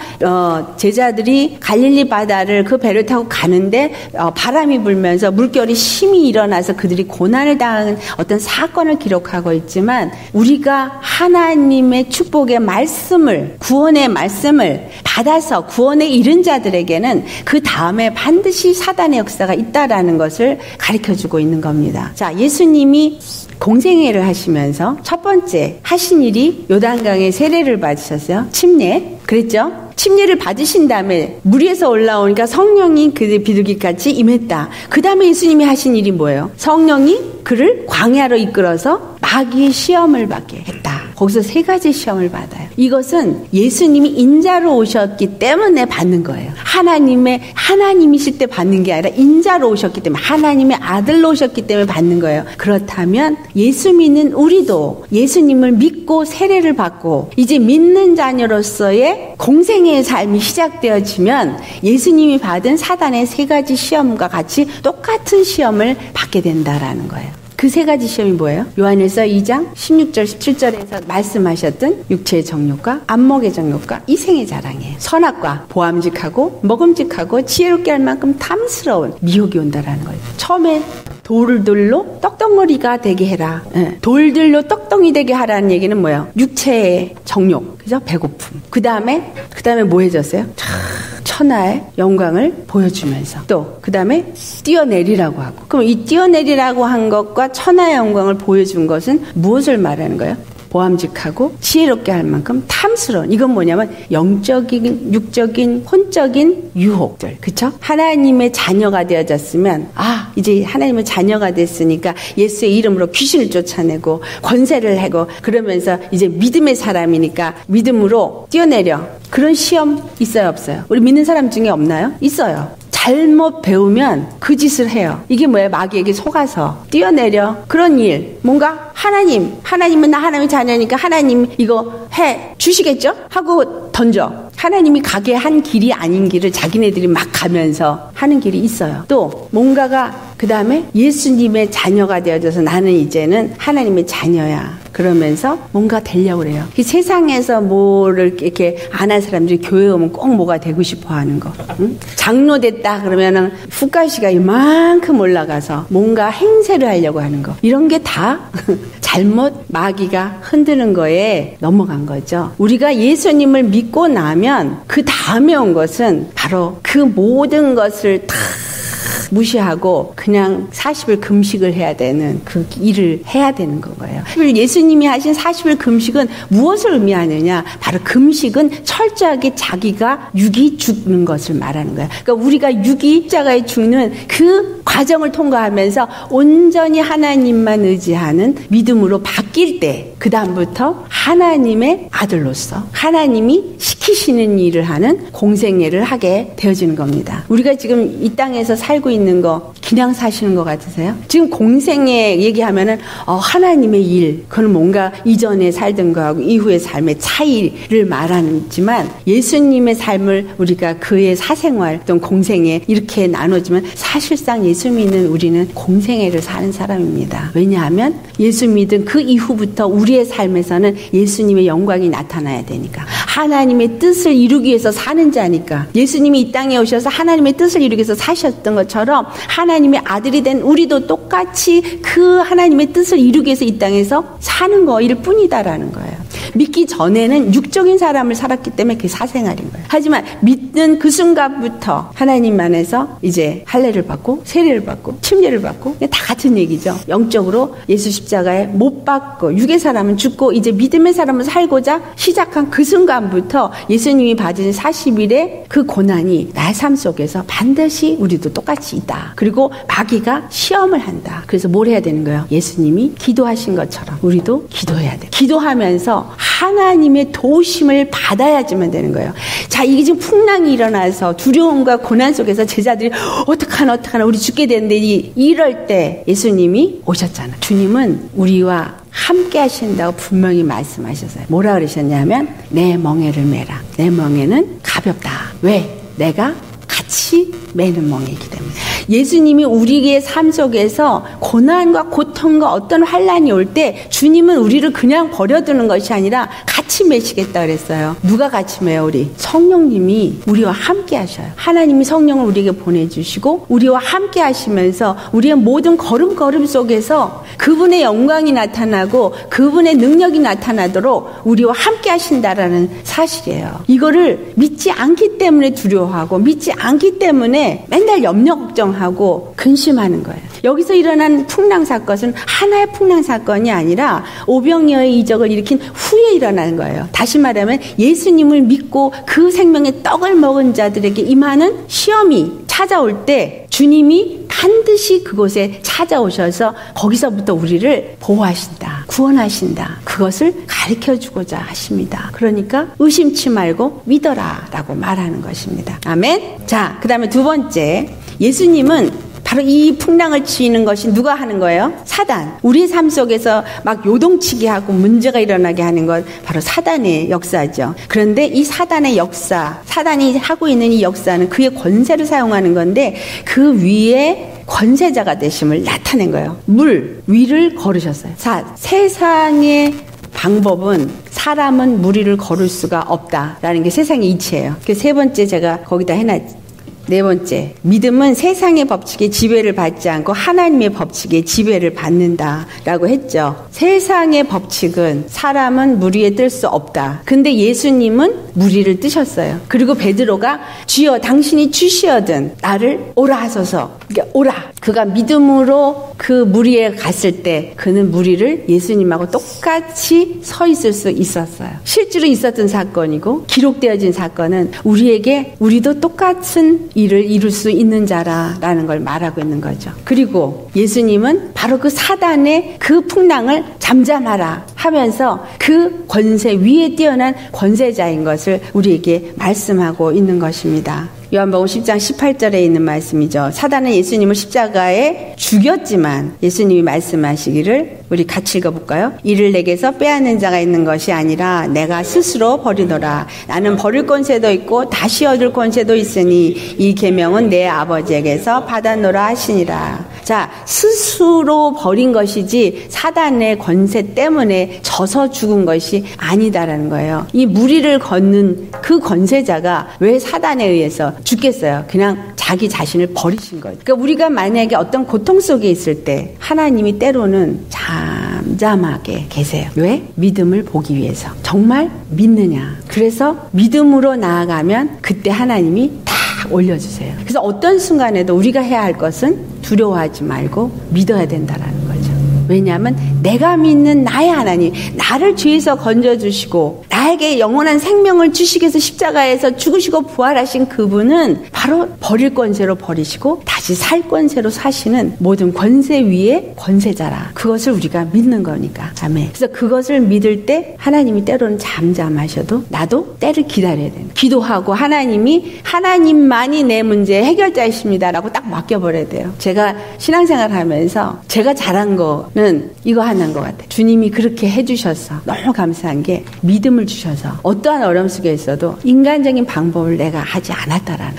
제자들이 갈릴리 바다를 그 배를 타고 가는데 바람이 불면서 물결이 심히 일어나서 그들이 고난을 당한 어떤 사건을 기록하고 있지만 우리가 하나님의 축복의 말씀을 구원의 말씀을 받아서 구원에 이른 자들에게는 그 다음에 반드시 사단의 역사가 있다라는 것을 가르쳐주고 있는 겁니다. 자, 예수님이 공생애를 하시면서 첫 번째 하신 일이 요단강에 세례를 받으셨어요. 침례. 그랬죠? 침례를 받으신 다음에 물 위에서 올라오니까 성령이 그들 비둘기같이 임했다. 그 다음에 예수님이 하신 일이 뭐예요? 성령이 그를 광야로 이끌어서 마귀의 시험을 받게 했다. 거기서 3가지 시험을 받아요. 이것은 예수님이 인자로 오셨기 때문에 받는 거예요. 하나님이실 때 받는 게 아니라 인자로 오셨기 때문에 하나님의 아들로 오셨기 때문에 받는 거예요. 그렇다면 예수 믿는 우리도 예수님을 믿고 세례를 받고 이제 믿는 자녀로서의 공생애의 삶이 시작되어지면 예수님이 받은 사단의 3가지 시험과 같이 똑같은 시험을 받게 된다라는 거예요. 그 세 가지 시험이 뭐예요? 요한일서 2장 16절 17절에서 말씀하셨던 육체의 정욕과 안목의 정욕과 이생의 자랑이에요. 선악과 보암직하고 먹음직하고 지혜롭게 할 만큼 탐스러운 미혹이 온다라는 거예요. 처음에 돌들로 떡덩어리가 되게 해라. 돌들로 떡덩이 되게 하라는 얘기는 뭐예요? 육체의 정욕, 그죠? 배고픔. 그 다음에 뭐 해줬어요? 천하의 영광을 보여주면서 또 그 다음에 뛰어내리라고 하고, 그럼 이 뛰어내리라고 한 것과 천하의 영광을 보여준 것은 무엇을 말하는 거예요? 보암직하고 지혜롭게 할 만큼 탐스러운, 이건 뭐냐면 영적인, 육적인, 혼적인 유혹들, 그쵸? 하나님의 자녀가 되어졌으면, 이제 하나님의 자녀가 됐으니까 예수의 이름으로 귀신을 쫓아내고 권세를 하고 그러면서 이제 믿음의 사람이니까 믿음으로 뛰어내려. 그런 시험 있어요, 없어요? 우리 믿는 사람 중에 없나요? 있어요. 잘못 배우면 그 짓을 해요. 이게 뭐예요? 마귀에게 속아서 뛰어내려. 그런 일, 뭔가 하나님은 나 하나님의 자녀니까 하나님 이거 해 주시겠죠? 하고 던져. 하나님이 가게 한 길이 아닌 길을 자기네들이 막 가면서 하는 길이 있어요. 또 뭔가가 그 다음에 예수님의 자녀가 되어져서 나는 이제는 하나님의 자녀야. 그러면서 뭔가 되려고 그래요. 이 세상에서 뭐를 이렇게 안 한 사람들이 교회 오면 꼭 뭐가 되고 싶어 하는 거. 응? 장로 됐다 그러면은 후가시가 이만큼 올라가서 뭔가 행세를 하려고 하는 거. 이런 게 다 잘못 마귀가 흔드는 거에 넘어간 거죠. 우리가 예수님을 믿고 나면 그 다음에 온 것은 바로 그 모든 것을 다 무시하고 그냥 40일 금식을 해야 되는 그 일을 해야 되는 거예요. 예수님이 하신 40일 금식은 무엇을 의미하느냐? 바로 금식은 철저하게 자기가 육이 죽는 것을 말하는 거예요. 그러니까 우리가 육이 십자가에 죽는 그 과정을 통과하면서 온전히 하나님만 의지하는 믿음으로 바뀔 때, 그 다음부터 하나님의 아들로서 하나님이 시키시는 일을 하는 공생애를 하게 되어지는 겁니다. 우리가 지금 이 땅에서 살고 있는 거 그냥 사시는 것 같으세요? 지금 공생애 얘기하면은 하나님의 일, 그건 뭔가 이전에 살던 거하고 이후의 삶의 차이를 말하지만, 예수님의 삶을 우리가 그의 사생활 또는 공생애 이렇게 나눠지면 사실상 예수 믿는 우리는 공생애를 사는 사람입니다. 왜냐하면 예수 믿은 그 이후부터 우리의 삶에서는 예수님의 영광이 나타나야 되니까, 하나님의 뜻을 이루기 위해서 사는 자니까. 예수님이 이 땅에 오셔서 하나님의 뜻을 이루기 위해서 사셨던 것처럼 하나님의 아들이 된 우리도 똑같이 그 하나님의 뜻을 이루기 위해서 이 땅에서 사는 거일 뿐이다라는 거예요. 믿기 전에는 육적인 사람을 살았기 때문에 그게 사생활인 거예요. 하지만 믿는 그 순간부터 하나님 안에서 이제 할례를 받고 세례를 받고 침례를 받고 다 같은 얘기죠. 영적으로 예수 십자가에 못 박고 육의 사람은 죽고 이제 믿음의 사람은 살고자 시작한 그 순간부터 예수님이 받은 40일의 그 고난이 나의 삶 속에서 반드시 우리도 똑같이 있다. 그리고 마귀가 시험을 한다. 그래서 뭘 해야 되는 거예요? 예수님이 기도하신 것처럼 우리도 기도해야 돼. 기도하면서 하나님의 도우심을 받아야지만 되는 거예요. 자, 이게 지금 풍랑이 일어나서 두려움과 고난 속에서 제자들이 어떡하나 우리 죽게 되는데, 이럴 때 예수님이 오셨잖아. 주님은 우리와 함께 하신다고 분명히 말씀하셨어요. 뭐라 그러셨냐면 내 멍에를 메라. 내 멍에는 가볍다. 왜? 내가 같이 매는 멍이기 때문에. 예수님이 우리의 삶 속에서 고난과 고통과 어떤 환난이 올 때 주님은 우리를 그냥 버려두는 것이 아니라 같이 매시겠다 그랬어요. 누가 같이 매요? 우리 성령님이 우리와 함께 하셔요. 하나님이 성령을 우리에게 보내주시고 우리와 함께 하시면서 우리의 모든 걸음걸음 속에서 그분의 영광이 나타나고 그분의 능력이 나타나도록 우리와 함께 하신다라는 사실이에요. 이거를 믿지 않기 때문에 두려워하고 믿지 않기 때문에 맨날 염려 걱정하고 근심하는 거예요. 여기서 일어난 풍랑 사건은 하나의 풍랑 사건이 아니라 오병이어의 이적을 일으킨 후에 일어나는 거예요. 다시 말하면 예수님을 믿고 그 생명의 떡을 먹은 자들에게 임하는 시험이 찾아올 때 주님이 반드시 그곳에 찾아오셔서 거기서부터 우리를 보호하신다, 구원하신다. 그것을 가르쳐주고자 하십니다. 그러니까 의심치 말고 믿어라 라고 말하는 것입니다. 아멘. 자, 그 다음에 두 번째, 예수님은 바로 이 풍랑을 치는 것이 누가 하는 거예요? 사단. 우리 삶 속에서 막 요동치게 하고 문제가 일어나게 하는 건 바로 사단의 역사죠. 그런데 이 사단의 역사, 사단이 하고 있는 이 역사는 그의 권세를 사용하는 건데 그 위에 권세자가 되심을 나타낸 거예요. 물 위를 걸으셨어요. 자, 세상의 방법은 사람은 물 위를 걸을 수가 없다라는 게 세상의 이치예요. 그 세 번째 제가 거기다 해놨지. 네 번째, 믿음은 세상의 법칙에 지배를 받지 않고 하나님의 법칙에 지배를 받는다라고 했죠. 세상의 법칙은 사람은 물 위에 뜰 수 없다. 근데 예수님은 물 위를 뜨셨어요. 그리고 베드로가 주여 당신이 주시어든 나를 오라 하소서. 그러니까 오라. 그가 믿음으로 그 물 위에 갔을 때 그는 물 위를 예수님하고 똑같이 서 있을 수 있었어요. 실제로 있었던 사건이고 기록되어진 사건은 우리도 똑같은 일을 이룰 수 있는 자라라는 걸 말하고 있는 거죠. 그리고 예수님은 바로 그 사단의 그 풍랑을 잠잠하라 하면서 그 권세 위에 뛰어난 권세자인 것을 우리에게 말씀하고 있는 것입니다. 요한복음 10장 18절에 있는 말씀이죠. 사단은 예수님을 십자가에 죽였지만 예수님이 말씀하시기를 우리 같이 읽어볼까요? 이를 내게서 빼앗는 자가 있는 것이 아니라 내가 스스로 버리노라. 나는 버릴 권세도 있고 다시 얻을 권세도 있으니 이 계명은 내 아버지에게서 받았노라 하시니라. 자, 스스로 버린 것이지 사단의 권세 때문에 져서 죽은 것이 아니다라는 거예요. 이 무리를 걷는 그 권세자가 왜 사단에 의해서 죽겠어요? 그냥 자기 자신을 버리신 거예요. 그러니까 우리가 만약에 어떤 고통 속에 있을 때 하나님이 때로는 잠잠하게 계세요. 왜? 믿음을 보기 위해서. 정말 믿느냐? 그래서 믿음으로 나아가면 그때 하나님이 다 올려주세요. 그래서 어떤 순간에도 우리가 해야 할 것은 두려워하지 말고 믿어야 된다라는 거죠. 왜냐하면 내가 믿는 나의 하나님, 나를 죄에서 건져주시고 나에게 영원한 생명을 주시기 위해서 십자가에서 죽으시고 부활하신 그분은 바로 버릴 권세로 버리시고 다시 살 권세로 사시는 모든 권세 위에 권세자라. 그것을 우리가 믿는 거니까. 아멘. 그래서 그것을 믿을 때 하나님이 때로는 잠잠하셔도 나도 때를 기다려야 돼요. 기도하고 하나님만이 내 문제의 해결자이십니다라고 딱 맡겨버려야 돼요. 제가 신앙생활 하면서 제가 잘한 거는 이거 하나인 것 같아요. 주님이 그렇게 해주셔서 너무 감사한 게 믿음을 주셔서 어떠한 어려움 속에 있어도 인간적인 방법을 내가 하지 않았다라는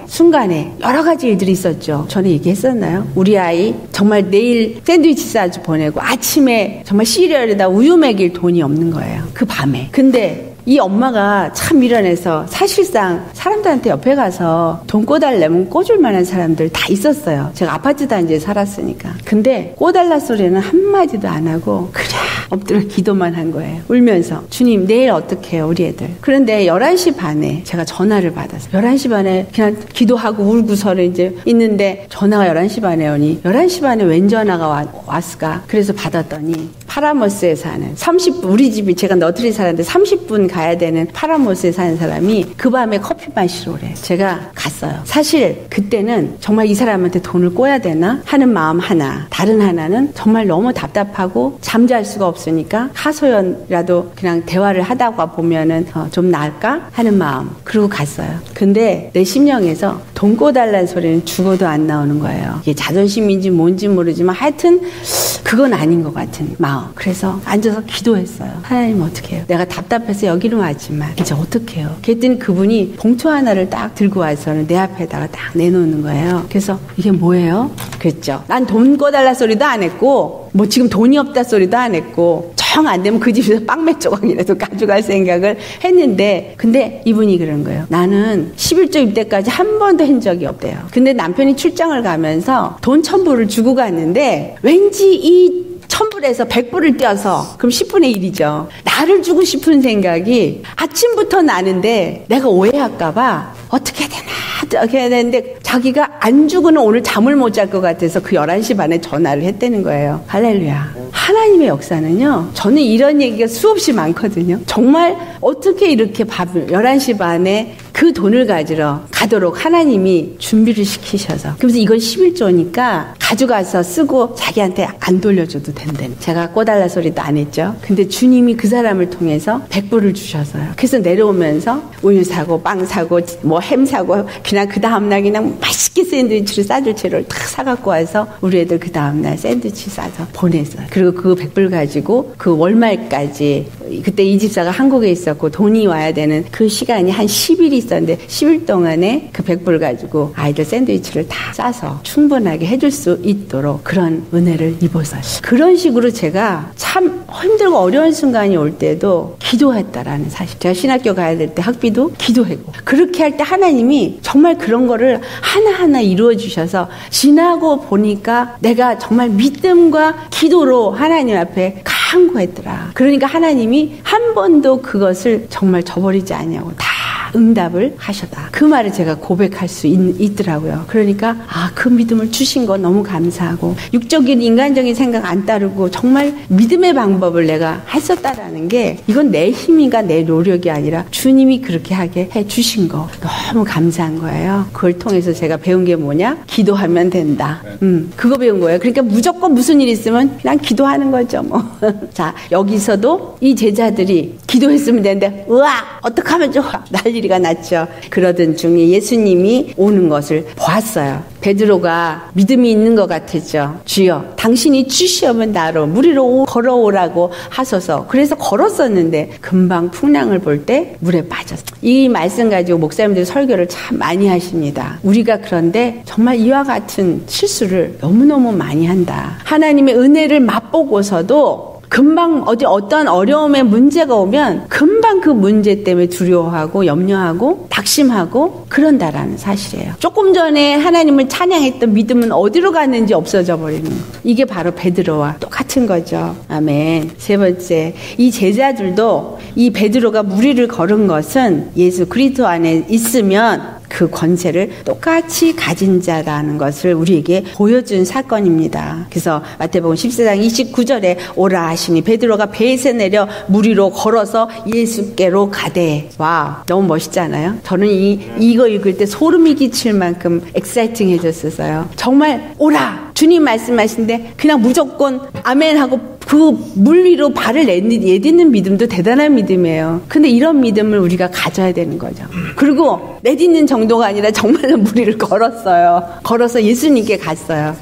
순간에 여러 가지 일들이 있었죠. 전에 얘기했었나요? 우리 아이 정말 내일 샌드위치 싸주 보내고 아침에 정말 시리얼에다 우유 먹일 돈이 없는 거예요. 그 밤에. 근데 이 엄마가 참 미련해서 사실상 사람들한테 옆에 가서 돈 꿔달라면 꿔줄 만한 사람들 다 있었어요. 제가 아파트 단지에 살았으니까. 근데 꿔달라 소리는 한마디도 안 하고 그냥 엎드려 기도만 한 거예요. 울면서 주님 내일 어떻게 해요 우리 애들. 그런데 11시 반에 제가 전화를 받았어요. 11시 반에 그냥 기도하고 울고서는 이제 있는데 전화가 11시 반에 오니 11시 반에 웬 전화가 왔을까. 그래서 받았더니 파라모스에 사는 30분 우리 집이 제가 너트리 살았는데 30분 가야 되는 파라모스에 사는 사람이 그 밤에 커피 마시러 오래. 제가 갔어요. 사실 그때는 정말 이 사람한테 돈을 꿔야 되나 하는 마음 하나, 다른 하나는 정말 너무 답답하고 잠잘 수가 없으니까 하소연이라도 그냥 대화를 하다가 보면은 좀 나을까 하는 마음. 그러고 갔어요. 근데 내 심령에서 돈 꿔달라는 소리는 죽어도 안 나오는 거예요. 이게 자존심인지 뭔지 모르지만 하여튼 그건 아닌 것 같은 마음. 그래서 앉아서 기도했어요. 하나님 어떻게 해요? 내가 답답해서 여기로 왔지만 이제 어떻게 해요? 그랬더니 그분이 봉투 하나를 딱 들고 와서는 내 앞에다가 딱 내놓는 거예요. 그래서 이게 뭐예요? 그랬죠. 난 돈 꿔달라 소리도 안 했고 뭐 지금 돈이 없다 소리도 안 했고 정 안 되면 그 집에서 빵몇 조각이라도 가져갈 생각을 했는데 근데 이분이 그런 거예요. 나는 11조 입대까지 한 번도 한 적이 없대요. 근데 남편이 출장을 가면서 돈 1,000불을 주고 갔는데 왠지 이 1,000불에서 100불을 떼어서 그럼 10분의 1이죠. 나를 주고 싶은 생각이 아침부터 나는데 내가 오해할까봐 어떻게 해야 되는데 자기가 안 주고는 오늘 잠을 못 잘 것 같아서 그 11시 반에 전화를 했다는 거예요. 할렐루야. 하나님의 역사는요. 저는 이런 얘기가 수없이 많거든요. 정말 어떻게 이렇게 밤을 11시 반에 그 돈을 가지러 가도록 하나님이 준비를 시키셔서 그래서 이건 11조니까 가져가서 쓰고 자기한테 안 돌려줘도 된다는. 제가 꿔달라 소리도 안 했죠. 근데 주님이 그 사람을 통해서 100불을 주셔서요. 그래서 내려오면서 우유 사고 빵 사고 뭐 햄 사고 그냥 그 다음날 그냥 맛있게 샌드위치를 싸줄 채를 탁 사갖고 와서 우리 애들 그 다음날 샌드위치 싸서 보냈어요. 그리고 그 100불 가지고 그 월말까지, 그때 이 집사가 한국에 있었고 돈이 와야 되는 그 시간이 한 10일이 있었는데 10일 동안에 그 100불 가지고 아이들 샌드위치를 다 싸서 충분하게 해줄 수 있도록 그런 은혜를 입었어요. 그런 식으로 제가 참 힘들고 어려운 순간이 올 때도 기도했다라는 사실. 제가 신학교 가야 될 때 학비도 기도했고, 그렇게 할 때 하나님이 정말 그런 거를 하나하나 이루어 주셔서 지나고 보니까 내가 정말 믿음과 기도로 하나님 앞에 간구했더라. 그러니까 하나님이 한 번도 그것을 정말 저버리지 아니하고 다 응답을 하셨다. 그 말을 제가 고백할 수 있더라고요. 그러니까 그 믿음을 주신 거 너무 감사하고, 육적인 인간적인 생각 안 따르고 정말 믿음의 방법을 내가 했었다라는 게, 이건 내 힘이가 내 노력이 아니라 주님이 그렇게 하게 해주신 거 너무 감사한 거예요. 그걸 통해서 제가 배운 게 뭐냐? 기도하면 된다. 그거 배운 거예요. 그러니까 무조건 무슨 일 있으면 그냥 기도하는 거죠 뭐. 자, 여기서도 이 제자들이 기도했으면 되는데 어떻게 하면 좋아? 난리가 났죠. 그러던 중에 예수님이 오는 것을 보았어요. 베드로가 믿음이 있는 것 같았죠. 주여, 당신이 주시오면 나로 물 위로 걸어오라고 하소서. 그래서 걸었었는데 금방 풍랑을 볼 때 물에 빠졌어요. 이 말씀 가지고 목사님들 설교를 참 많이 하십니다. 우리가 그런데 정말 이와 같은 실수를 너무너무 많이 한다. 하나님의 은혜를 맛보고서도 금방 어떤 어려움에 문제가 오면 금방 그 문제 때문에 두려워하고 염려하고 낙심하고 그런다라는 사실이에요. 조금 전에 하나님을 찬양했던 믿음은 어디로 갔는지 없어져 버리는 거. 이게 바로 베드로와 똑같은 거죠. 아멘. 세 번째, 이 제자들도 이 베드로가 물 위를 걸은 것은 예수 그리스도 안에 있으면 그 권세를 똑같이 가진 자라는 것을 우리에게 보여준 사건입니다. 그래서 마태복음 14장 29절에 오라 하시니 베드로가 배에서 내려 물 위로 걸어서 예수께로 가되. 와, 너무 멋있잖아요. 저는 이거 읽을 때 소름이 끼칠 만큼 엑사이팅해졌었어요. 정말 오라, 주님 말씀하신데 그냥 무조건 아멘 하고 그 물 위로 발을 내딛는 믿음도 대단한 믿음이에요. 근데 이런 믿음을 우리가 가져야 되는 거죠. 그리고 내딛는 정도가 아니라 정말로 물 위를 걸었어요. 걸어서 예수님께 갔어요.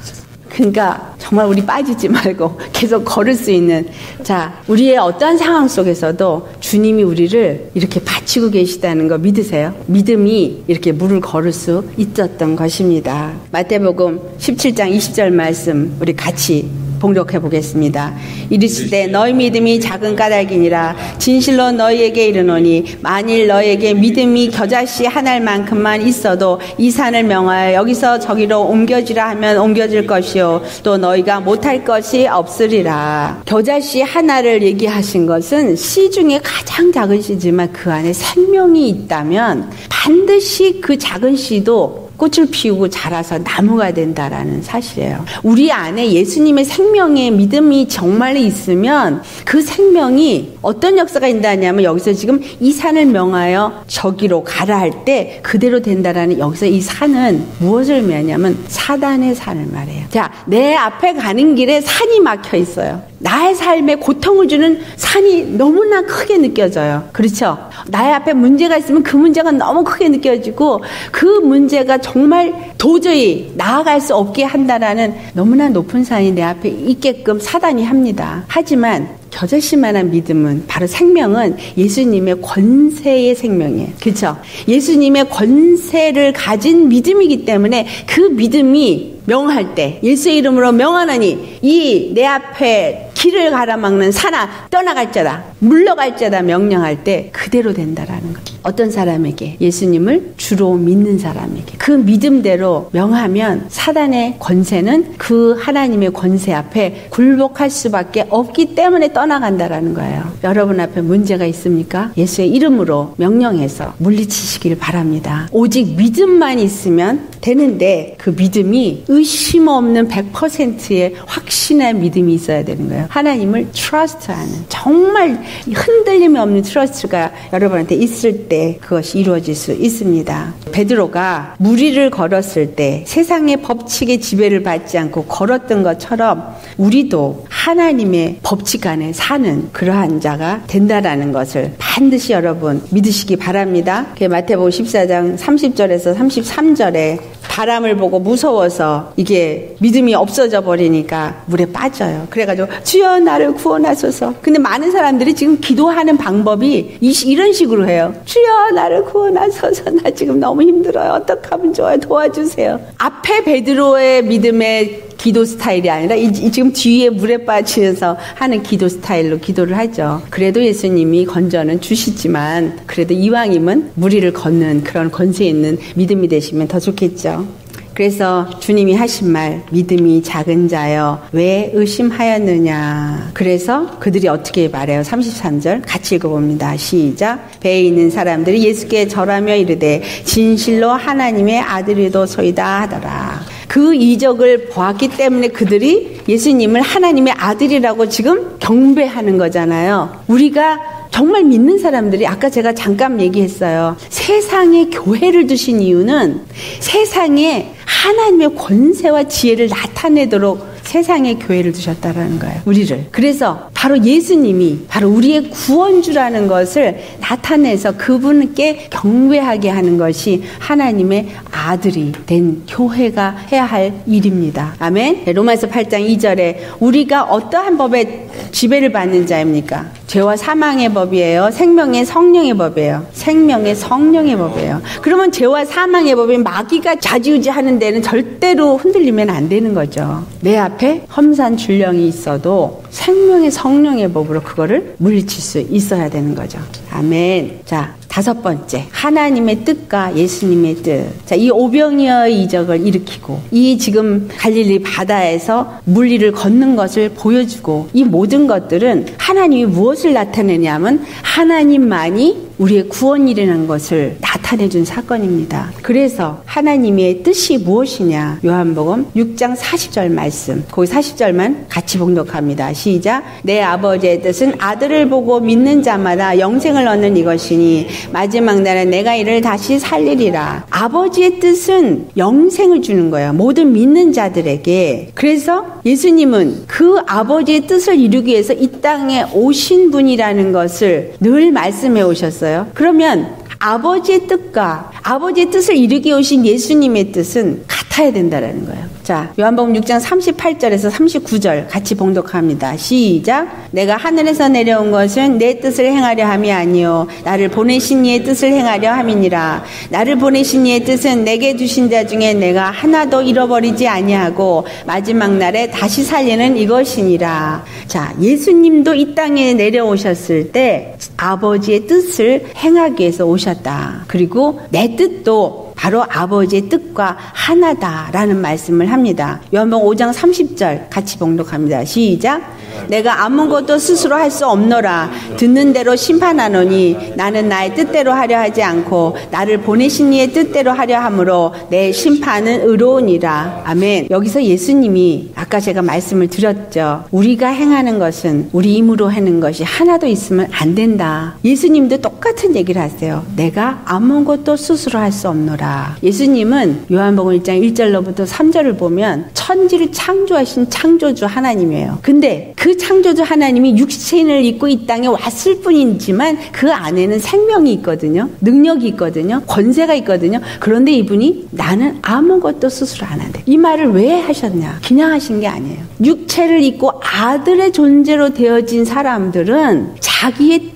그러니까 정말 우리 빠지지 말고 계속 걸을 수 있는, 자, 우리의 어떠한 상황 속에서도 주님이 우리를 이렇게 받치고 계시다는 거 믿으세요? 믿음이 이렇게 물을 걸을 수 있었던 것입니다. 마태복음 17장 20절 말씀 우리 같이 봉독해 보겠습니다. 이르시되 너희 믿음이 작은 까닭이니라. 진실로 너희에게 이르노니 만일 너희에게 믿음이 겨자씨 한 알만큼만 있어도 이 산을 명하여 여기서 저기로 옮겨지라 하면 옮겨질 것이요 또 너희가 못할 것이 없으리라. 겨자씨 하나를 얘기하신 것은 씨 중에 가장 작은 씨지만 그 안에 생명이 있다면 반드시 그 작은 씨도 꽃을 피우고 자라서 나무가 된다라는 사실이에요. 우리 안에 예수님의 생명의 믿음이 정말 있으면 그 생명이 어떤 역사가 있다냐면, 여기서 지금 이 산을 명하여 저기로 가라 할 때 그대로 된다라는, 여기서 이 산은 무엇을 의미하냐면 사단의 산을 말해요. 자, 내 앞에 가는 길에 산이 막혀 있어요. 나의 삶에 고통을 주는 산이 너무나 크게 느껴져요. 그렇죠? 나의 앞에 문제가 있으면 그 문제가 너무 크게 느껴지고 그 문제가 정말 도저히 나아갈 수 없게 한다라는 너무나 높은 산이 내 앞에 있게끔 사단이 합니다. 하지만 겨자씨만한 믿음은, 바로 생명은 예수님의 권세의 생명이에요. 그렇죠? 예수님의 권세를 가진 믿음이기 때문에 그 믿음이 명할 때, 예수의 이름으로 명하노니 이 내 앞에 길을 가로막는 산아 떠나갈지어다, 물러갈지어다 명령할 때 그대로 된다라는 거죠. 어떤 사람에게? 예수님을 주로 믿는 사람에게. 그 믿음대로 명하면 사단의 권세는 그 하나님의 권세 앞에 굴복할 수밖에 없기 때문에 떠나간다라는 거예요. 여러분 앞에 문제가 있습니까? 예수의 이름으로 명령해서 물리치시길 바랍니다. 오직 믿음만 있으면 되는데 그 믿음이 의심 없는 100%의 확신의 믿음이 있어야 되는 거예요. 하나님을 트러스트하는, 정말 흔들림이 없는 트러스트가 여러분한테 있을 때 그것이 이루어질 수 있습니다. 베드로가 물 위를 걸었을 때 세상의 법칙의 지배를 받지 않고 걸었던 것처럼 우리도 하나님의 법칙 안에 사는 그러한 자가 된다라는 것을 반드시 여러분 믿으시기 바랍니다. 마태복음 14장 30절에서 33절에 바람을 보고 무서워서 이게 믿음이 없어져 버리니까 물에 빠져요. 그래가지고 주여 나를 구원하소서. 근데 많은 사람들이 지금 기도하는 방법이 이런 식으로 해요. 주여 나를 구원하소서. 나 지금 너무 힘들어요. 어떻게 하면 좋아요? 도와주세요. 앞에 베드로의 믿음의 기도 스타일이 아니라 지금 뒤에 물에 빠지면서 하는 기도 스타일로 기도를 하죠. 그래도 예수님이 건져는 주시지만 그래도 이왕이면 무리를 걷는 그런 권세 있는 믿음이 되시면 더 좋겠죠. 그래서 주님이 하신 말, 믿음이 작은 자여 왜 의심하였느냐. 그래서 그들이 어떻게 말해요? 33절 같이 읽어봅니다. 시작. 배에 있는 사람들이 예수께 절하며 이르되 진실로 하나님의 아들이도소이다 하더라. 그 이적을 보았기 때문에 그들이 예수님을 하나님의 아들이라고 지금 경배하는 거잖아요. 우리가 정말 믿는 사람들이 아까 제가 잠깐 얘기했어요. 세상에 교회를 두신 이유는 세상에 하나님의 권세와 지혜를 나타내도록 세상에 교회를 두셨다라는 거예요. 우리를. 그래서 바로 예수님이 바로 우리의 구원주라는 것을 나타내서 그분께 경배하게 하는 것이 하나님의 아들이 된 교회가 해야 할 일입니다. 아멘. 로마서 8장 2절에 우리가 어떠한 법에 지배를 받는 자입니까? 죄와 사망의 법이에요. 생명의 성령의 법이에요. 생명의 성령의 법이에요. 그러면 죄와 사망의 법이 마귀가 좌지우지하는 데는 절대로 흔들리면 안 되는 거죠. 내 앞에 험산 줄령이 있어도 생명의 성령의 법으로 그거를 물리칠 수 있어야 되는 거죠. 아멘. 자, 5번째, 하나님의 뜻과 예수님의 뜻. 자, 이 오병이어의 이적을 일으키고 이 지금 갈릴리 바다에서 물리를 걷는 것을 보여주고 이 모든 것들은 하나님이 무엇을 나타내냐면 하나님만이 우리의 구원이라는 것을 나타내준 사건입니다. 그래서 하나님의 뜻이 무엇이냐? 요한복음 6장 40절 말씀. 거기 40절만 같이 봉독합니다. 시작. 내 아버지의 뜻은 아들을 보고 믿는 자마다 영생을 얻는 이것이니 마지막 날에 내가 이를 다시 살리리라. 아버지의 뜻은 영생을 주는 거예요. 모든 믿는 자들에게. 그래서 예수님은 그 아버지의 뜻을 이루기 위해서 이 땅에 오신 분이라는 것을 늘 말씀해 오셨어요. 그러면 아버지의 뜻과 아버지의 뜻을 이루기 오신 예수님의 뜻은 같아야 된다는 거예요. 자, 요한복음 6장 38절에서 39절 같이 봉독합니다. 시작. 내가 하늘에서 내려온 것은 내 뜻을 행하려 함이 아니요 나를 보내신 이의 뜻을 행하려 함이니라. 나를 보내신 이의 뜻은 내게 주신 자 중에 내가 하나도 잃어버리지 아니하고 마지막 날에 다시 살리는 이것이니라. 자, 예수님도 이 땅에 내려오셨을 때 아버지의 뜻을 행하기 위해서 오셨다. 그리고 내 뜻도 바로 아버지의 뜻과 하나다라는 말씀을 합니다. 요한복음 5장 30절 같이 봉독합니다. 시작. 내가 아무것도 스스로 할 수 없노라. 듣는 대로 심판하노니 나는 나의 뜻대로 하려 하지 않고 나를 보내신 이의 뜻대로 하려 함으로 내 심판은 의로우니라. 아멘. 여기서 예수님이 아까 제가 말씀을 드렸죠. 우리가 행하는 것은 우리 힘으로 하는 것이 하나도 있으면 안 된다. 예수님도 똑같은 얘기를 하세요. 내가 아무것도 스스로 할 수 없노라. 예수님은 요한복음 1장 1절로부터 3절을 보면 천지를 창조하신 창조주 하나님이에요. 근데 그 창조주 하나님이 육신을 입고 이 땅에 왔을 뿐이지만 그 안에는 생명이 있거든요. 능력이 있거든요. 권세가 있거든요. 그런데 이분이 나는 아무것도 스스로 안 한대. 이 말을 왜 하셨냐? 그냥 하신 게 아니에요. 육체를 입고 아들의 존재로 되어진 사람들은 자기의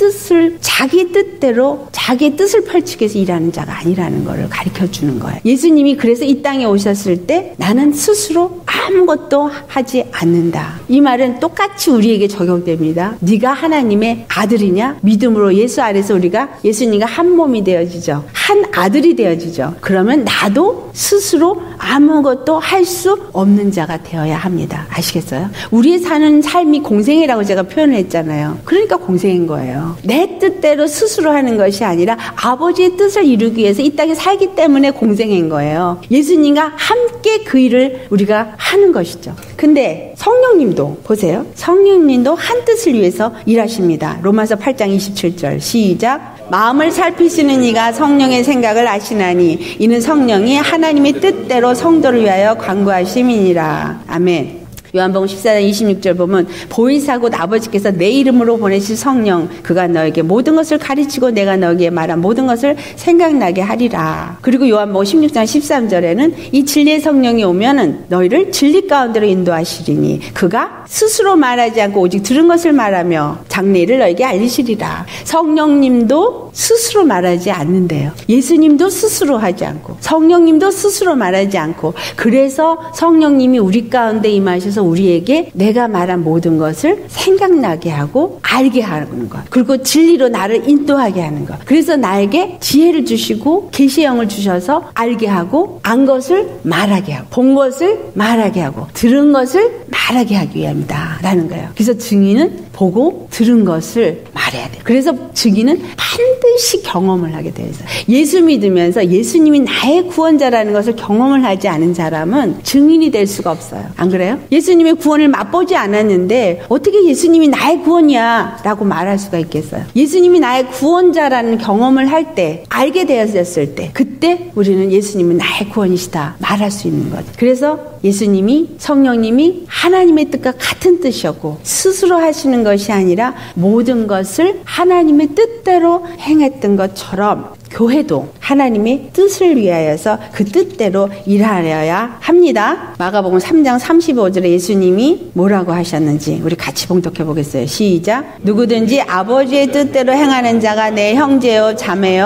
뜻대로 자기의 뜻을 펼치기 위해서 일하는 자가 아니라는 것을 가르쳐주는 거예요. 예수님이 그래서 이 땅에 오셨을 때 나는 스스로 아무것도 하지 않는다. 이 말은 똑같이 우리에게 적용됩니다. 네가 하나님의 아들이냐? 믿음으로 예수 안에서 우리가 예수님과 한 몸이 되어지죠. 한 아들이 되어지죠. 그러면 나도 스스로 아무것도 할 수 없는 자가 되어야 합니다. 아시겠어요? 우리의 사는 삶이 공생애라고 제가 표현을 했잖아요. 그러니까 공생애인 거예요. 내 뜻대로 스스로 하는 것이 아니라 아버지의 뜻을 이루기 위해서 이 땅에 살기 때문에 공생애인 거예요. 예수님과 함께 그 일을 우리가 하는 것이죠. 근데 성령님도 보세요. 성령님도 한 뜻을 위해서 일하십니다. 로마서 8장 27절 시작. 마음을 살피시는 이가 성령의 생각을 아시나니 이는 성령이 하나님의 뜻대로 성도를 위하여 간구하심이니라. 아멘. 요한복음 14장 26절 보면 보이사곧 아버지께서 내 이름으로 보내실 성령 그가 너에게 모든 것을 가르치고 내가 너에게 말한 모든 것을 생각나게 하리라. 그리고 요한복음 16장 13절에는 이 진리의 성령이 오면은 너희를 진리 가운데로 인도하시리니 그가 스스로 말하지 않고 오직 들은 것을 말하며 장래를 너에게 알리시리라. 성령님도 스스로 말하지 않는데요. 예수님도 스스로 하지 않고 성령님도 스스로 말하지 않고 그래서 성령님이 우리 가운데 임하셔서 우리에게 내가 말한 모든 것을 생각나게 하고 알게 하는 것. 그리고 진리로 나를 인도하게 하는 것. 그래서 나에게 지혜를 주시고 계시의 영을 주셔서 알게 하고 안 것을 말하게 하고 본 것을 말하게 하고 들은 것을 말하게 하기 위함이다 라는 거예요. 그래서 증인은 보고 들은 것을 말해야 돼요. 그래서 증인은 반드시 경험을 하게 되어 있어요. 예수 믿으면서 예수님이 나의 구원자라는 것을 경험을 하지 않은 사람은 증인이 될 수가 없어요. 안 그래요? 예수님의 구원을 맛보지 않았는데 어떻게 예수님이 나의 구원이야 라고 말할 수가 있겠어요? 예수님이 나의 구원자라는 경험을 할 때, 알게 되었을 때, 그때 우리는 예수님은 나의 구원이시다 말할 수 있는 거죠. 그래서 예수님이, 성령님이 하나님의 뜻과 같은 뜻이었고 스스로 하시는 것이 아니라 모든 것을 하나님의 뜻대로 행했던 것처럼 교회도 하나님의 뜻을 위하여서 그 뜻대로 일하여야 합니다. 마가복음 3장 35절에 예수님이 뭐라고 하셨는지 우리 같이 봉독해 보겠어요. 시작. 누구든지 아버지의 뜻대로 행하는 자가 내 형제요 자매요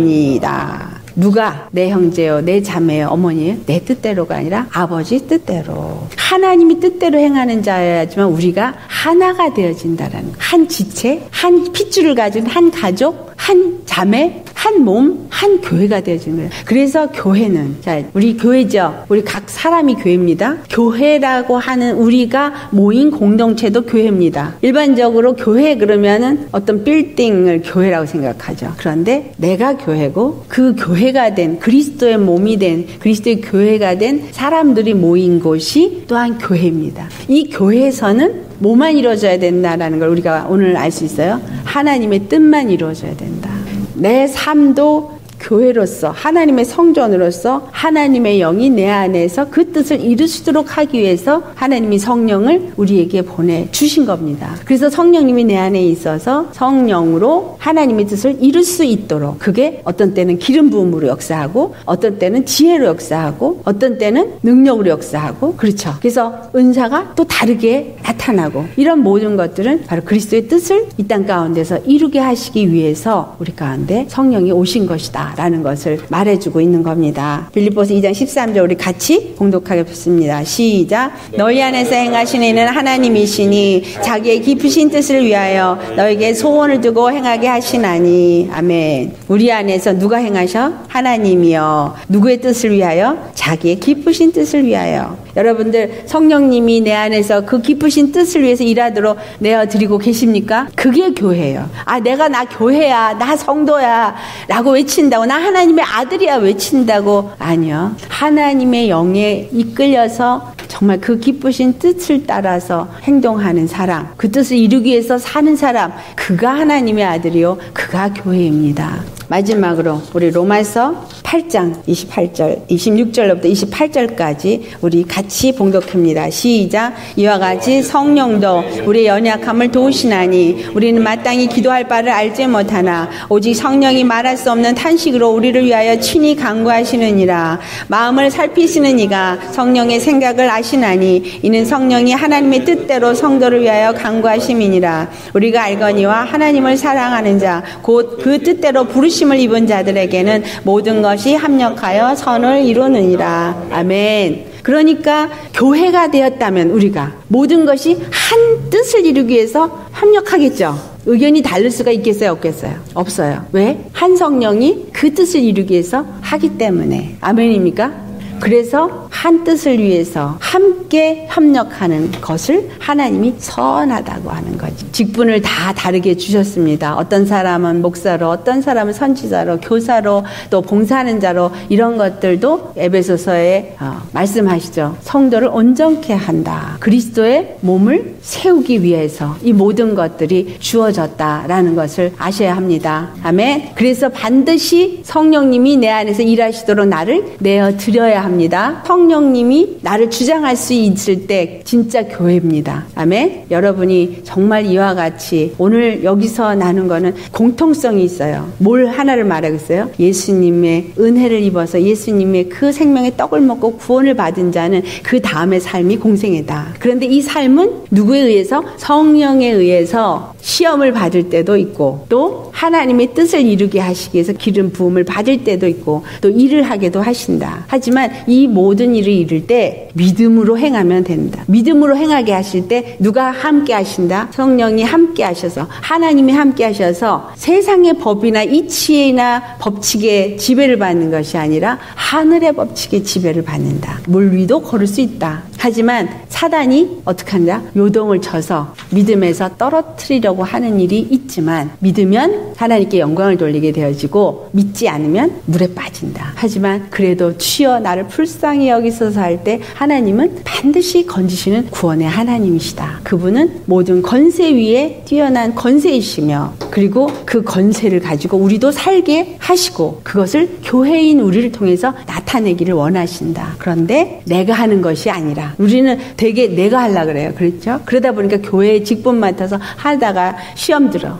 어머니이다. 누가 내 형제요 내 자매요 어머니예요? 내 뜻대로가 아니라 아버지 뜻대로. 하나님이 뜻대로 행하는 자여야지만 우리가 하나가 되어진다라는 거. 한 지체, 한 핏줄을 가진 한 가족, 한 자매, 한 몸, 한 교회가 되어지는 거예요. 그래서 교회는, 자, 우리 교회죠. 우리 각 사람이 교회입니다. 교회라고 하는 우리가 모인 공동체도 교회입니다. 일반적으로 교회 그러면은 어떤 빌딩을 교회라고 생각하죠. 그런데 내가 교회고 그 교회가 된 그리스도의 몸이 된 그리스도의 교회가 된 사람들이 모인 곳이 또한 교회입니다. 이 교회에서는 뭐만 이루어져야 된다라는 걸 우리가 오늘 알 수 있어요. 하나님의 뜻만 이루어져야 된다. 내 삶도 교회로서 하나님의 성전으로서 하나님의 영이 내 안에서 그 뜻을 이루시도록 하기 위해서 하나님이 성령을 우리에게 보내주신 겁니다. 그래서 성령님이 내 안에 있어서 성령으로 하나님의 뜻을 이룰 수 있도록 그게 어떤 때는 기름 부음으로 역사하고 어떤 때는 지혜로 역사하고 어떤 때는 능력으로 역사하고 그렇죠. 그래서 은사가 또 다르게 나타나고 이런 모든 것들은 바로 그리스도의 뜻을 이 땅 가운데서 이루게 하시기 위해서 우리 가운데 성령이 오신 것이다 라는 것을 말해주고 있는 겁니다. 빌립보서 2장 13절 우리 같이 봉독하겠습니다. 시작. 너희 안에서 행하시는 이는 하나님이시니 자기의 깊으신 뜻을 위하여 너에게 소원을 두고 행하게 하시나니. 아멘. 우리 안에서 누가 행하셔? 하나님이요. 누구의 뜻을 위하여? 자기의 깊으신 뜻을 위하여. 여러분들 성령님이 내 안에서 그 깊으신 뜻을 위해서 일하도록 내어드리고 계십니까? 그게 교회예요. 아, 내가 나 교회야, 나 성도야 라고 외친다고, 나 하나님의 아들이야 외친다고. 아니요. 하나님의 영에 이끌려서 정말 그 기쁘신 뜻을 따라서 행동하는 사람, 그 뜻을 이루기 위해서 사는 사람, 그가 하나님의 아들이요 그가 교회입니다. 마지막으로 우리 로마서 8장 28절 26절부터 28절까지 우리 같이 봉독합니다. 시작. 이와 같이 성령도 우리의 연약함을 도우시나니 우리는 마땅히 기도할 바를 알지 못하나 오직 성령이 말할 수 없는 탄식으로 우리를 위하여 친히 간구하시느니라. 마음을 살피시는 이가 성령의 생각을 아시나니 이는 성령이 하나님의 뜻대로 성도를 위하여 간구하심이니라. 우리가 알거니와 하나님을 사랑하는 자 곧 그 뜻대로 부르심을 입은 자들에게는 모든 것이 합력하여 선을 이루느니라. 아멘. 그러니까 교회가 되었다면 우리가 모든 것이 한 뜻을 이루기 위해서 합력하겠죠. 의견이 다를 수가 있겠어요? 없겠어요? 없어요. 왜? 한 성령이 그 뜻을 이루기 위해서 하기 때문에. 아멘입니까? 그래서 한 뜻을 위해서 함께 협력하는 것을 하나님이 선하다고 하는 거지. 직분을 다 다르게 주셨습니다. 어떤 사람은 목사로, 어떤 사람은 선지자로, 교사로, 또 봉사하는 자로, 이런 것들도 에베소서에 말씀하시죠. 성도를 온전케 한다. 그리스도의 몸을 세우기 위해서 이 모든 것들이 주어졌다라는 것을 아셔야 합니다. 아멘. 그래서 반드시 성령님이 내 안에서 일하시도록 나를 내어드려야 합니다. 성령님이 나를 주장할 수 있을 때 진짜 교회입니다. 아멘. 여러분이 정말 이와 같이 오늘 여기서 나눈 거는 공통성이 있어요. 뭘 하나를 말하겠어요? 예수님의 은혜를 입어서 예수님의 그 생명의 떡을 먹고 구원을 받은 자는 그 다음의 삶이 공생애다. 그런데 이 삶은 누구에 의해서? 성령에 의해서 시험을 받을 때도 있고 또 하나님의 뜻을 이루게 하시기 위해서 기름 부음을 받을 때도 있고 또 일을 하게도 하신다. 하지만 이 모든 일을 이룰 때 믿음으로 행하면 된다. 믿음으로 행하게 하실 때 누가 함께 하신다? 성령이 함께 하셔서 하나님이 함께 하셔서 세상의 법이나 이치나 법칙에 지배를 받는 것이 아니라 하늘의 법칙에 지배를 받는다. 물 위도 걸을 수 있다. 하지만 사단이 어떻게 한다? 요동을 쳐서 믿음에서 떨어뜨리려고 하는 일이 있지만 믿으면 하나님께 영광을 돌리게 되어지고 믿지 않으면 물에 빠진다. 하지만 그래도 주여 나를 불쌍히 여기소서 할 때 하나님은 반드시 건지시는 구원의 하나님이시다. 그분은 모든 권세 위에 뛰어난 권세이시며 그리고 그 권세를 가지고 우리도 살게 하시고 그것을 교회인 우리를 통해서 나타내기를 원하신다. 그런데 내가 하는 것이 아니라 우리는 되게 내가 하려고 그래요. 그렇죠? 그러다 보니까 교회에 직분 맡아서 하다가 시험 들어.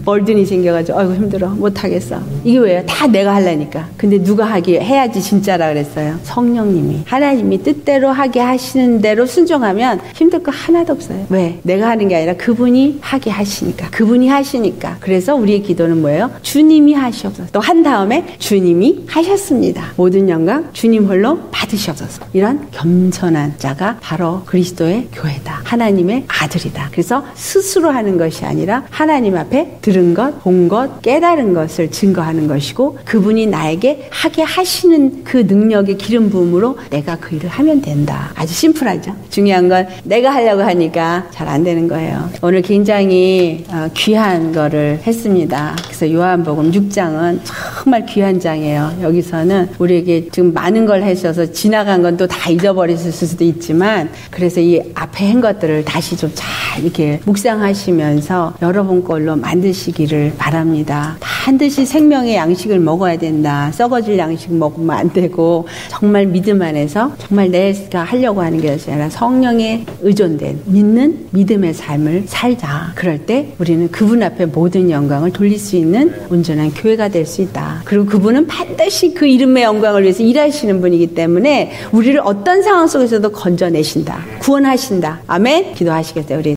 벌든이 생겨가지고 아이고 힘들어. 못하겠어. 이게 왜요? 다 내가 하려니까. 근데 누가 하기 해야지 진짜라 그랬어요? 성령님이. 하나님이 뜻대로 하게 하시는 대로 순종하면 힘들 거 하나도 없어요. 왜? 내가 하는 게 아니라 그분이 하게 하시니까. 그분이 하시니까. 그래서 우리의 기도는 뭐예요? 주님이 하시옵소서. 또 한 다음에 주님이 하셨습니다. 모든 영광 주님 홀로 받으시옵소서. 이런 겸손한 자가 바로 그리스도의 교회다. 하나님의 아들이다. 그래서 스스로 하는 것이 아니라 하나님 앞에 들은 것, 본 것, 깨달은 것을 증거하는 것이고 그분이 나에게 하게 하시는 그 능력의 기름 부음으로 내가 그 일을 하면 된다. 아주 심플하죠. 중요한 건 내가 하려고 하니까 잘 안 되는 거예요. 오늘 굉장히 귀한 거를 했습니다. 그래서 요한복음 6장은 정말 귀한 장이에요. 여기서는 우리에게 지금 많은 걸 하셔서 지나간 건 또 다 잊어버리실 수도 있지만 그래서 이 앞에 한 것들을 다시 좀 잘 이렇게 묵상하시면서 여러분 걸로 만드시기를 바랍니다. 반드시 생명의 양식을 먹어야 된다. 썩어질 양식 먹으면 안 되고 정말 믿음 안에서 정말 내가 하려고 하는 게 아니라 성령에 의존된 믿는 믿음의 삶을 살자. 그럴 때 우리는 그분 앞에 모든 영광을 돌릴 수 있는 온전한 교회가 될 수 있다. 그리고 그분은 반드시 그 이름의 영광을 위해서 일하시는 분이기 때문에 우리를 어떤 상황 속에서도 건져내신다. 구원하신다. 아멘. 기도하시겠어요? 우리